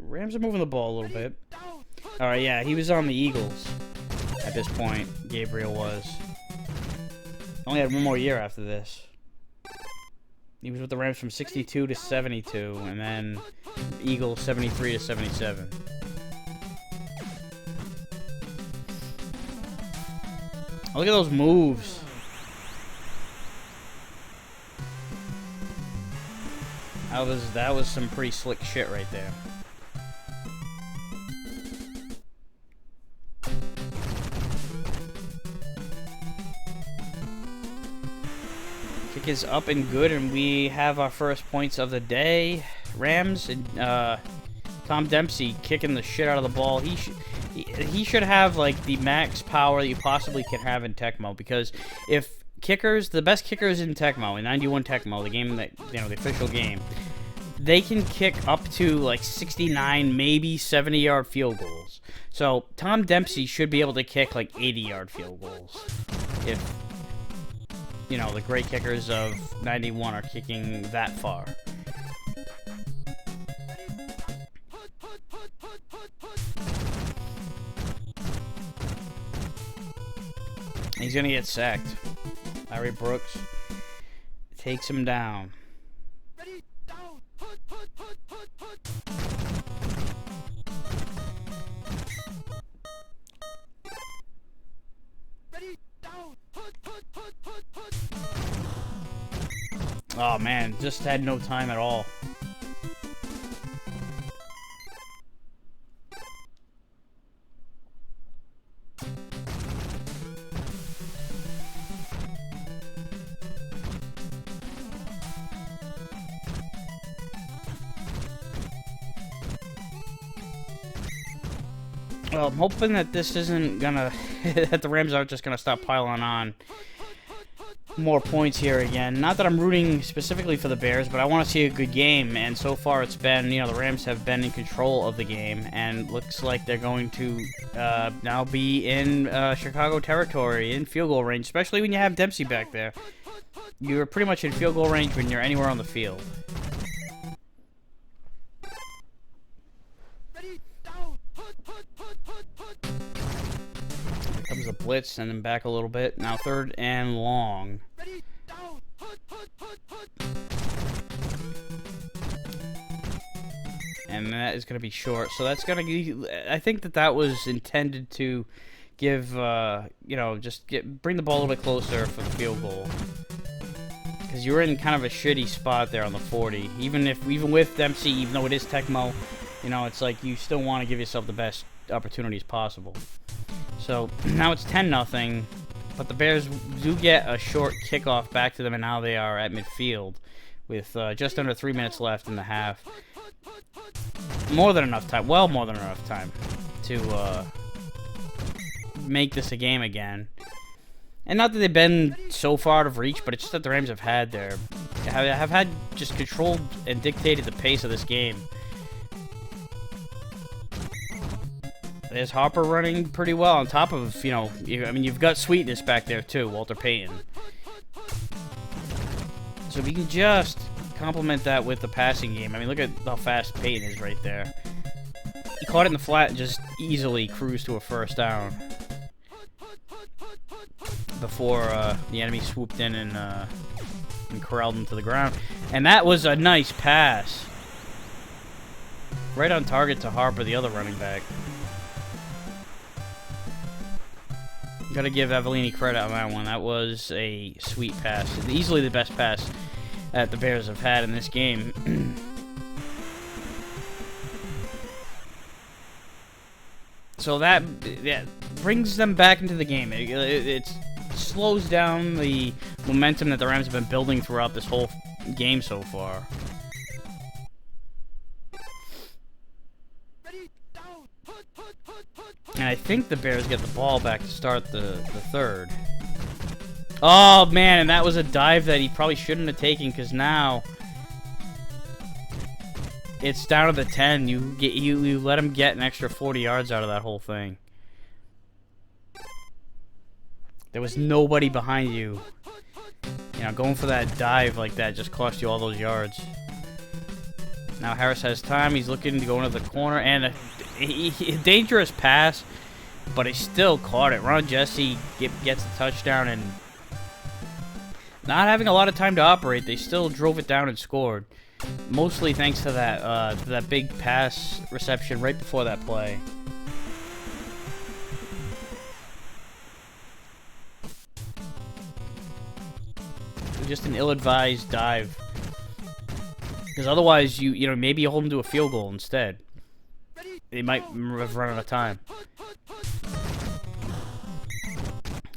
Rams are moving the ball a little bit. Alright, yeah, he was on the Eagles at this point. Gabriel was. Only had one more year after this. He was with the Rams from 62 to 72, and then Eagles 73 to 77. Oh, look at those moves. That was some pretty slick shit right there. Kick is up and good, and we have our first points of the day. Rams and Tom Dempsey kicking the shit out of the ball. He should have like the max power that you possibly can have in Tecmo, because if kickers, the best kickers in Tecmo, in 91 Tecmo, the game that, you know, the official game, they can kick up to like 69, maybe 70-yard field goals. So Tom Dempsey should be able to kick like 80-yard field goals if, you know, the great kickers of 91 are kicking that far. He's gonna get sacked. Larry Brooks takes him down. Oh man, just had no time at all. Well, I'm hoping that this isn't gonna that the Rams aren't just gonna stop piling on more points here again. Not that I'm rooting specifically for the Bears, but I want to see a good game, and so far it's been, you know, the Rams have been in control of the game, and looks like they're going to now be in Chicago territory, in field goal range, especially when you have Dempsey back there. You're pretty much in field goal range when you're anywhere on the field. Here comes a blitz, send him back a little bit. Now 3rd and long. And that is going to be short. So that's going to be, I think that was intended to give, you know, just bring the ball a little bit closer for the field goal. Because you're in kind of a shitty spot there on the 40. Even with Dempsey, even though it is Tecmo, you know, it's like you still want to give yourself the best opportunities possible. So now it's 10-0, but the Bears do get a short kickoff back to them, and now they are at midfield with just under 3 minutes left in the half. More than enough time, well more than enough time to make this a game again. And not that they've been so far out of reach, but it's just that the Rams have had just controlled and dictated the pace of this game. There's Harper running pretty well on top of, you know, I mean, you've got Sweetness back there too, Walter Payton. So if you can just complement that with the passing game, I mean, look at how fast Payton is right there. He caught it in the flat and just easily cruised to a first down before the enemy swooped in and corralled him to the ground. And that was a nice pass. Right on target to Harper, the other running back. Gotta give Avellini credit on that one. That was a sweet pass. Easily the best pass that the Bears have had in this game. So that brings them back into the game. It slows down the momentum that the Rams have been building throughout this whole game so far. And I think the Bears get the ball back to start the third. Oh, man, and that was a dive that he probably shouldn't have taken, because now it's down to the 10. You let him get an extra 40 yards out of that whole thing. There was nobody behind you. You know, going for that dive like that just cost you all those yards. Now Harris has time. He's looking to go into the corner, and a dangerous pass, but he still caught it. Ron Jesse gets the touchdown, and not having a lot of time to operate, they still drove it down and scored. Mostly thanks to that big pass reception right before that play. Just an ill-advised dive. Because otherwise, you know, maybe you hold them to a field goal instead. They might have run out of time.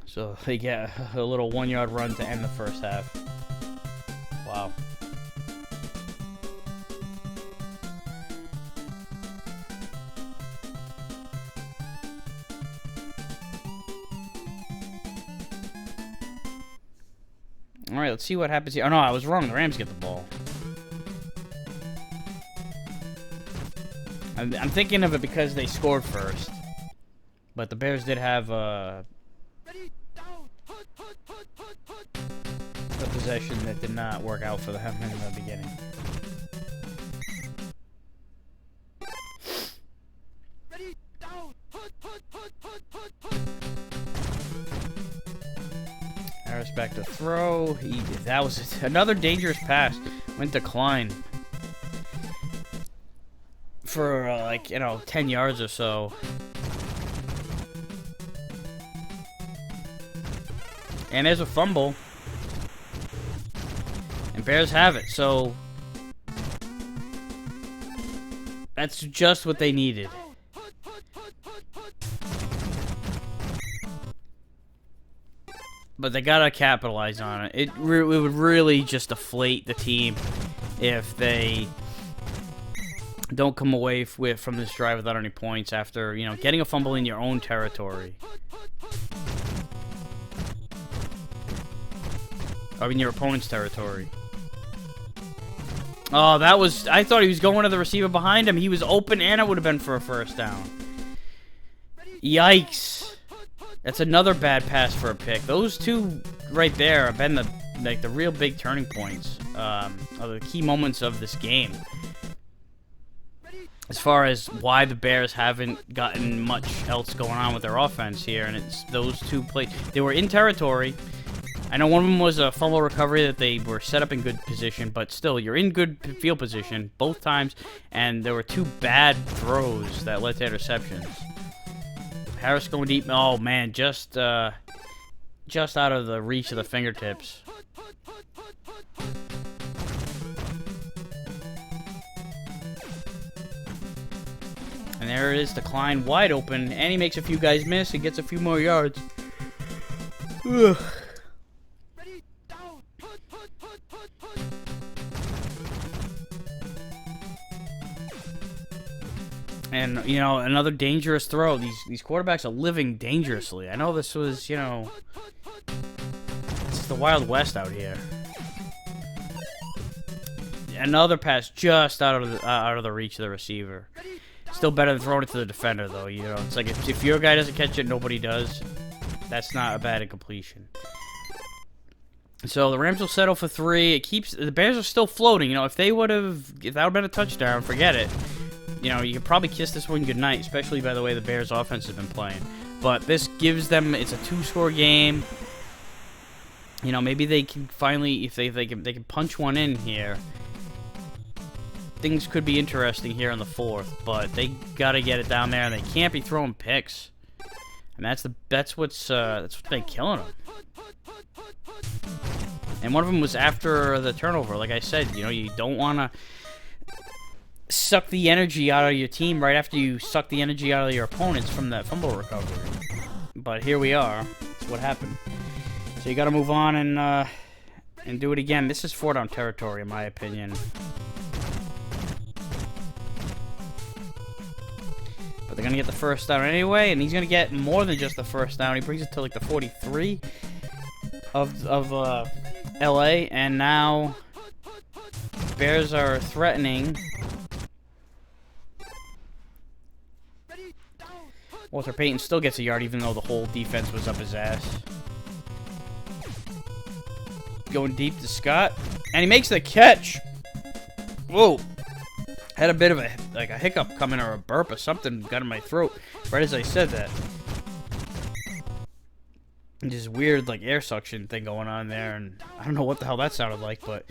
So they get a little 1-yard run to end the first half. Wow. Alright, let's see what happens here. Oh no, I was wrong. The Rams get the ball. I'm thinking of it because they scored first. But the Bears did have a possession that did not work out for them in the beginning. Harris back to throw. That was another dangerous pass. Went decline for like, you know, 10 yards or so. And there's a fumble. And Bears have it. So that's just what they needed. But they gotta capitalize on it. It would really just deflate the team if they don't come away from this drive without any points after, you know, getting a fumble in your own territory. I mean, your opponent's territory. Oh, that was... I thought he was going to the receiver behind him. He was open, and it would have been for a first down. Yikes. That's another bad pass for a pick. Those two right there have been the real big turning points, of the key moments of this game. As far as why the Bears haven't gotten much else going on with their offense here, and it's those two plays. They were in territory. I know one of them was a fumble recovery that they were set up in good position, but still, you're in good field position both times, and there were two bad throws that led to interceptions. Harris going deep. Oh man, just out of the reach of the fingertips. And there it is, Decline wide open, and he makes a few guys miss and gets a few more yards. Ugh. And, you know, another dangerous throw. These quarterbacks are living dangerously. I know this was, you know, this is the Wild West out here. Another pass just out of the reach of the receiver. Still better than throwing it to the defender, though. You know, it's like if your guy doesn't catch it, nobody does. That's not a bad incompletion. So the Rams will settle for 3. It keeps the Bears are still floating. You know, if that would have been a touchdown, forget it. You know, you could probably kiss this one goodnight, especially by the way the Bears' offense has been playing. But this gives them, it's a 2-score game. You know, maybe they can finally, if they can punch one in here. Things could be interesting here in the 4th, but they gotta get it down there, and they can't be throwing picks. And that's what's been killing them. And one of them was after the turnover. Like I said, you know, you don't want to suck the energy out of your team right after you suck the energy out of your opponents from that fumble recovery. But here we are. That's what happened. So you got to move on and do it again. This is 4-down territory, in my opinion. But they're going to get the first down anyway, and he's going to get more than just the first down. He brings it to like the 43 of LA, and now Bears are threatening. Walter Payton still gets a yard, even though the whole defense was up his ass. Going deep to Scott, and he makes the catch. Whoa. Had a bit of a hiccup coming, or a burp or something got in my throat right as I said that. Just weird like air suction thing going on there, and I don't know what the hell that sounded like, but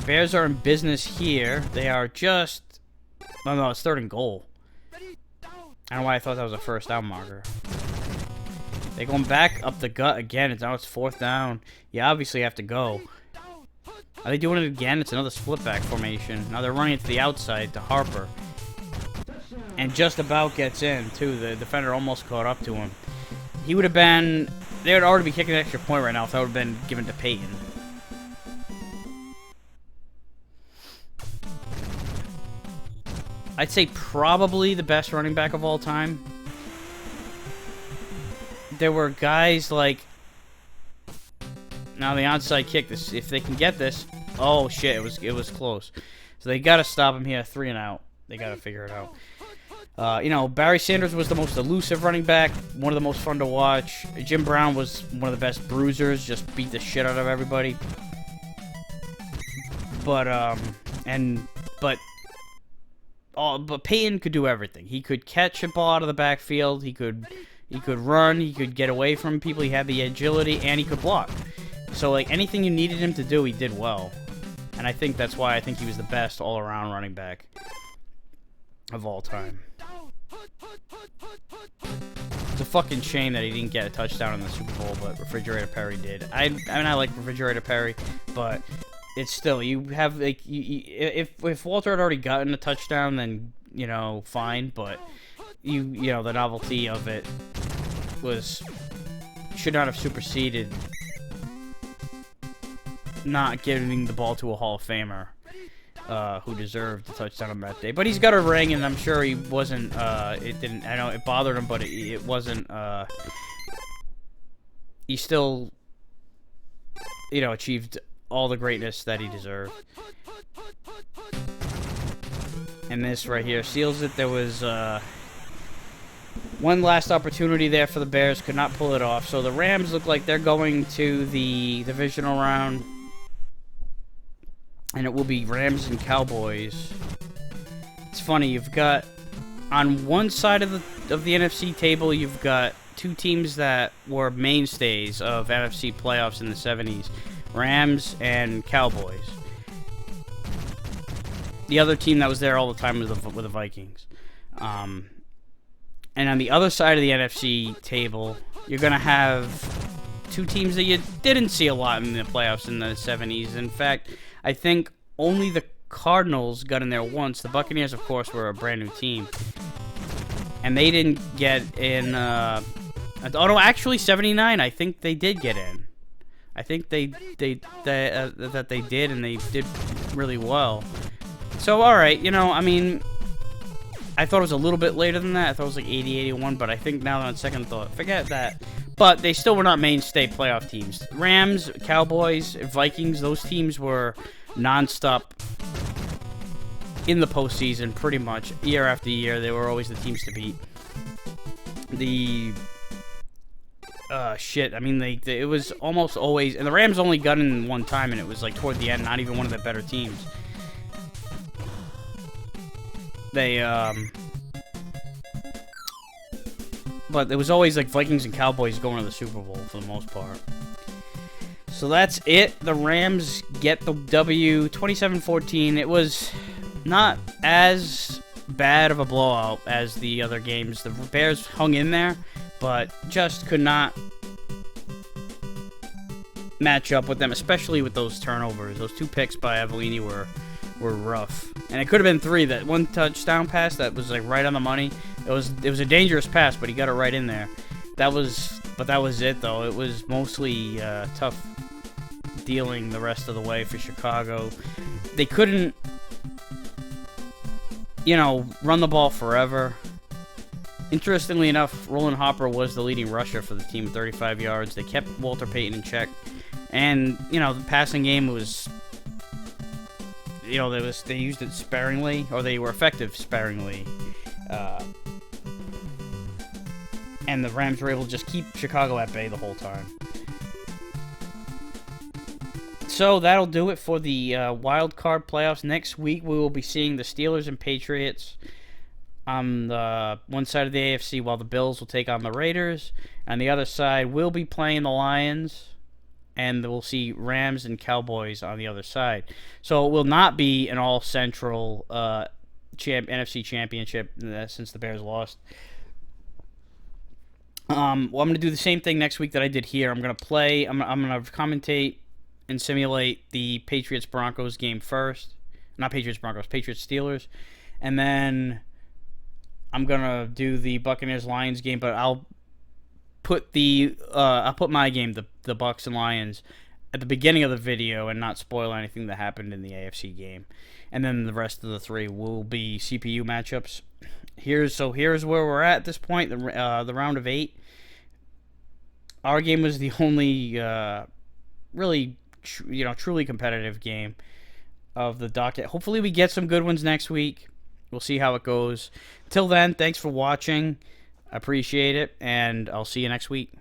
Bears are in business here. They are just no, it's 3rd and goal. I don't know why I thought that was a first down marker. They're going back up the gut again. Now it's 4th down. You obviously have to go. Are they doing it again? It's another split back formation. Now they're running it to the outside to Harper. And just about gets in, too. The defender almost caught up to him. He would have been... They would already be kicking an extra point right now if that would have been given to Peyton. I'd say probably the best running back of all time. There were guys like... Now the onside kick, this if they can get this, oh shit, it was close. So they got to stop him here, 3 and out. They got to figure it out. You know, Barry Sanders was the most elusive running back, one of the most fun to watch. Jim Brown was one of the best bruisers, just beat the shit out of everybody. But Peyton could do everything. He could catch a ball out of the backfield. He could run. He could get away from people. He had the agility, and he could block. So, like, anything you needed him to do, he did well. And I think that's why I think he was the best all-around running back of all time. It's a fucking shame that he didn't get a touchdown in the Super Bowl, but Refrigerator Perry did. I mean, I like Refrigerator Perry, but it's still, you have, like, if Walter had already gotten a touchdown, then, you know, fine, but you know, the novelty of it should not have superseded not giving the ball to a Hall of Famer who deserved the touchdown on that day. But he's got a ring, and I'm sure he wasn't, it didn't, I know it bothered him, but it wasn't, he still, you know, achieved all the greatness that he deserved. And this right here seals it. There was, one last opportunity there for the Bears, could not pull it off. So the Rams look like they're going to the divisional round, and it will be Rams and Cowboys. It's funny, you've got on one side of the NFC table, you've got two teams that were mainstays of NFC playoffs in the 70s, Rams and Cowboys. The other team that was there all the time was the Vikings. And on the other side of the NFC table, you're going to have two teams that you didn't see a lot in the playoffs in the 70s. In fact, I think only the Cardinals got in there once. The Buccaneers, of course, were a brand new team. And they didn't get in... oh, no, actually, 79, I think they did get in. I think that they did, and they did really well. So, all right, you know, I mean... I thought it was a little bit later than that. I thought it was like 80, 81, but I think now on second thought, forget that. But they still were not mainstay playoff teams. Rams, Cowboys, Vikings, those teams were nonstop in the postseason pretty much. Year after year, they were always the teams to beat. Shit, I mean, it was almost always... And the Rams only got in one time, and it was like toward the end, not even one of the better teams. But it was always like Vikings and Cowboys going to the Super Bowl for the most part. So that's it. The Rams get the W, 27-14. It was not as bad of a blowout as the other games. The Bears hung in there, but just could not match up with them, especially with those turnovers. Those 2 picks by Avellini were rough. And it could have been 3. That one touchdown pass that was like right on the money. It was a dangerous pass, but he got it right in there. That was it though. It was mostly tough dealing the rest of the way for Chicago. They couldn't, run the ball forever. Interestingly enough, Roland Hopper was the leading rusher for the team, 35 yards. They kept Walter Payton in check. And, the passing game was... they used it sparingly, or they were effective sparingly. And the Rams were able to just keep Chicago at bay the whole time. So that'll do it for the wild card playoffs. Next week we will be seeing the Steelers and Patriots on the one side of the AFC, while the Bills will take on the Raiders. On the other side, we'll be playing the Lions, and we'll see Rams and Cowboys on the other side. So it will not be an all-central NFC championship since the Bears lost. Well, I'm going to do the same thing next week that I did here. I'm going to commentate and simulate the Patriots-Broncos game first. Not Patriots-Broncos, Patriots-Steelers. And then I'm going to do the Buccaneers-Lions game, but I'll put my game, the Bucs and Lions, at the beginning of the video and not spoil anything that happened in the AFC game. And then the rest of the 3 will be CPU matchups. Here's where we're at this point, the round of 8. Our game was the only really truly competitive game of the docket. Hopefully we get some good ones next week. We'll see how it goes. Till then, thanks for watching. I appreciate it, and I'll see you next week.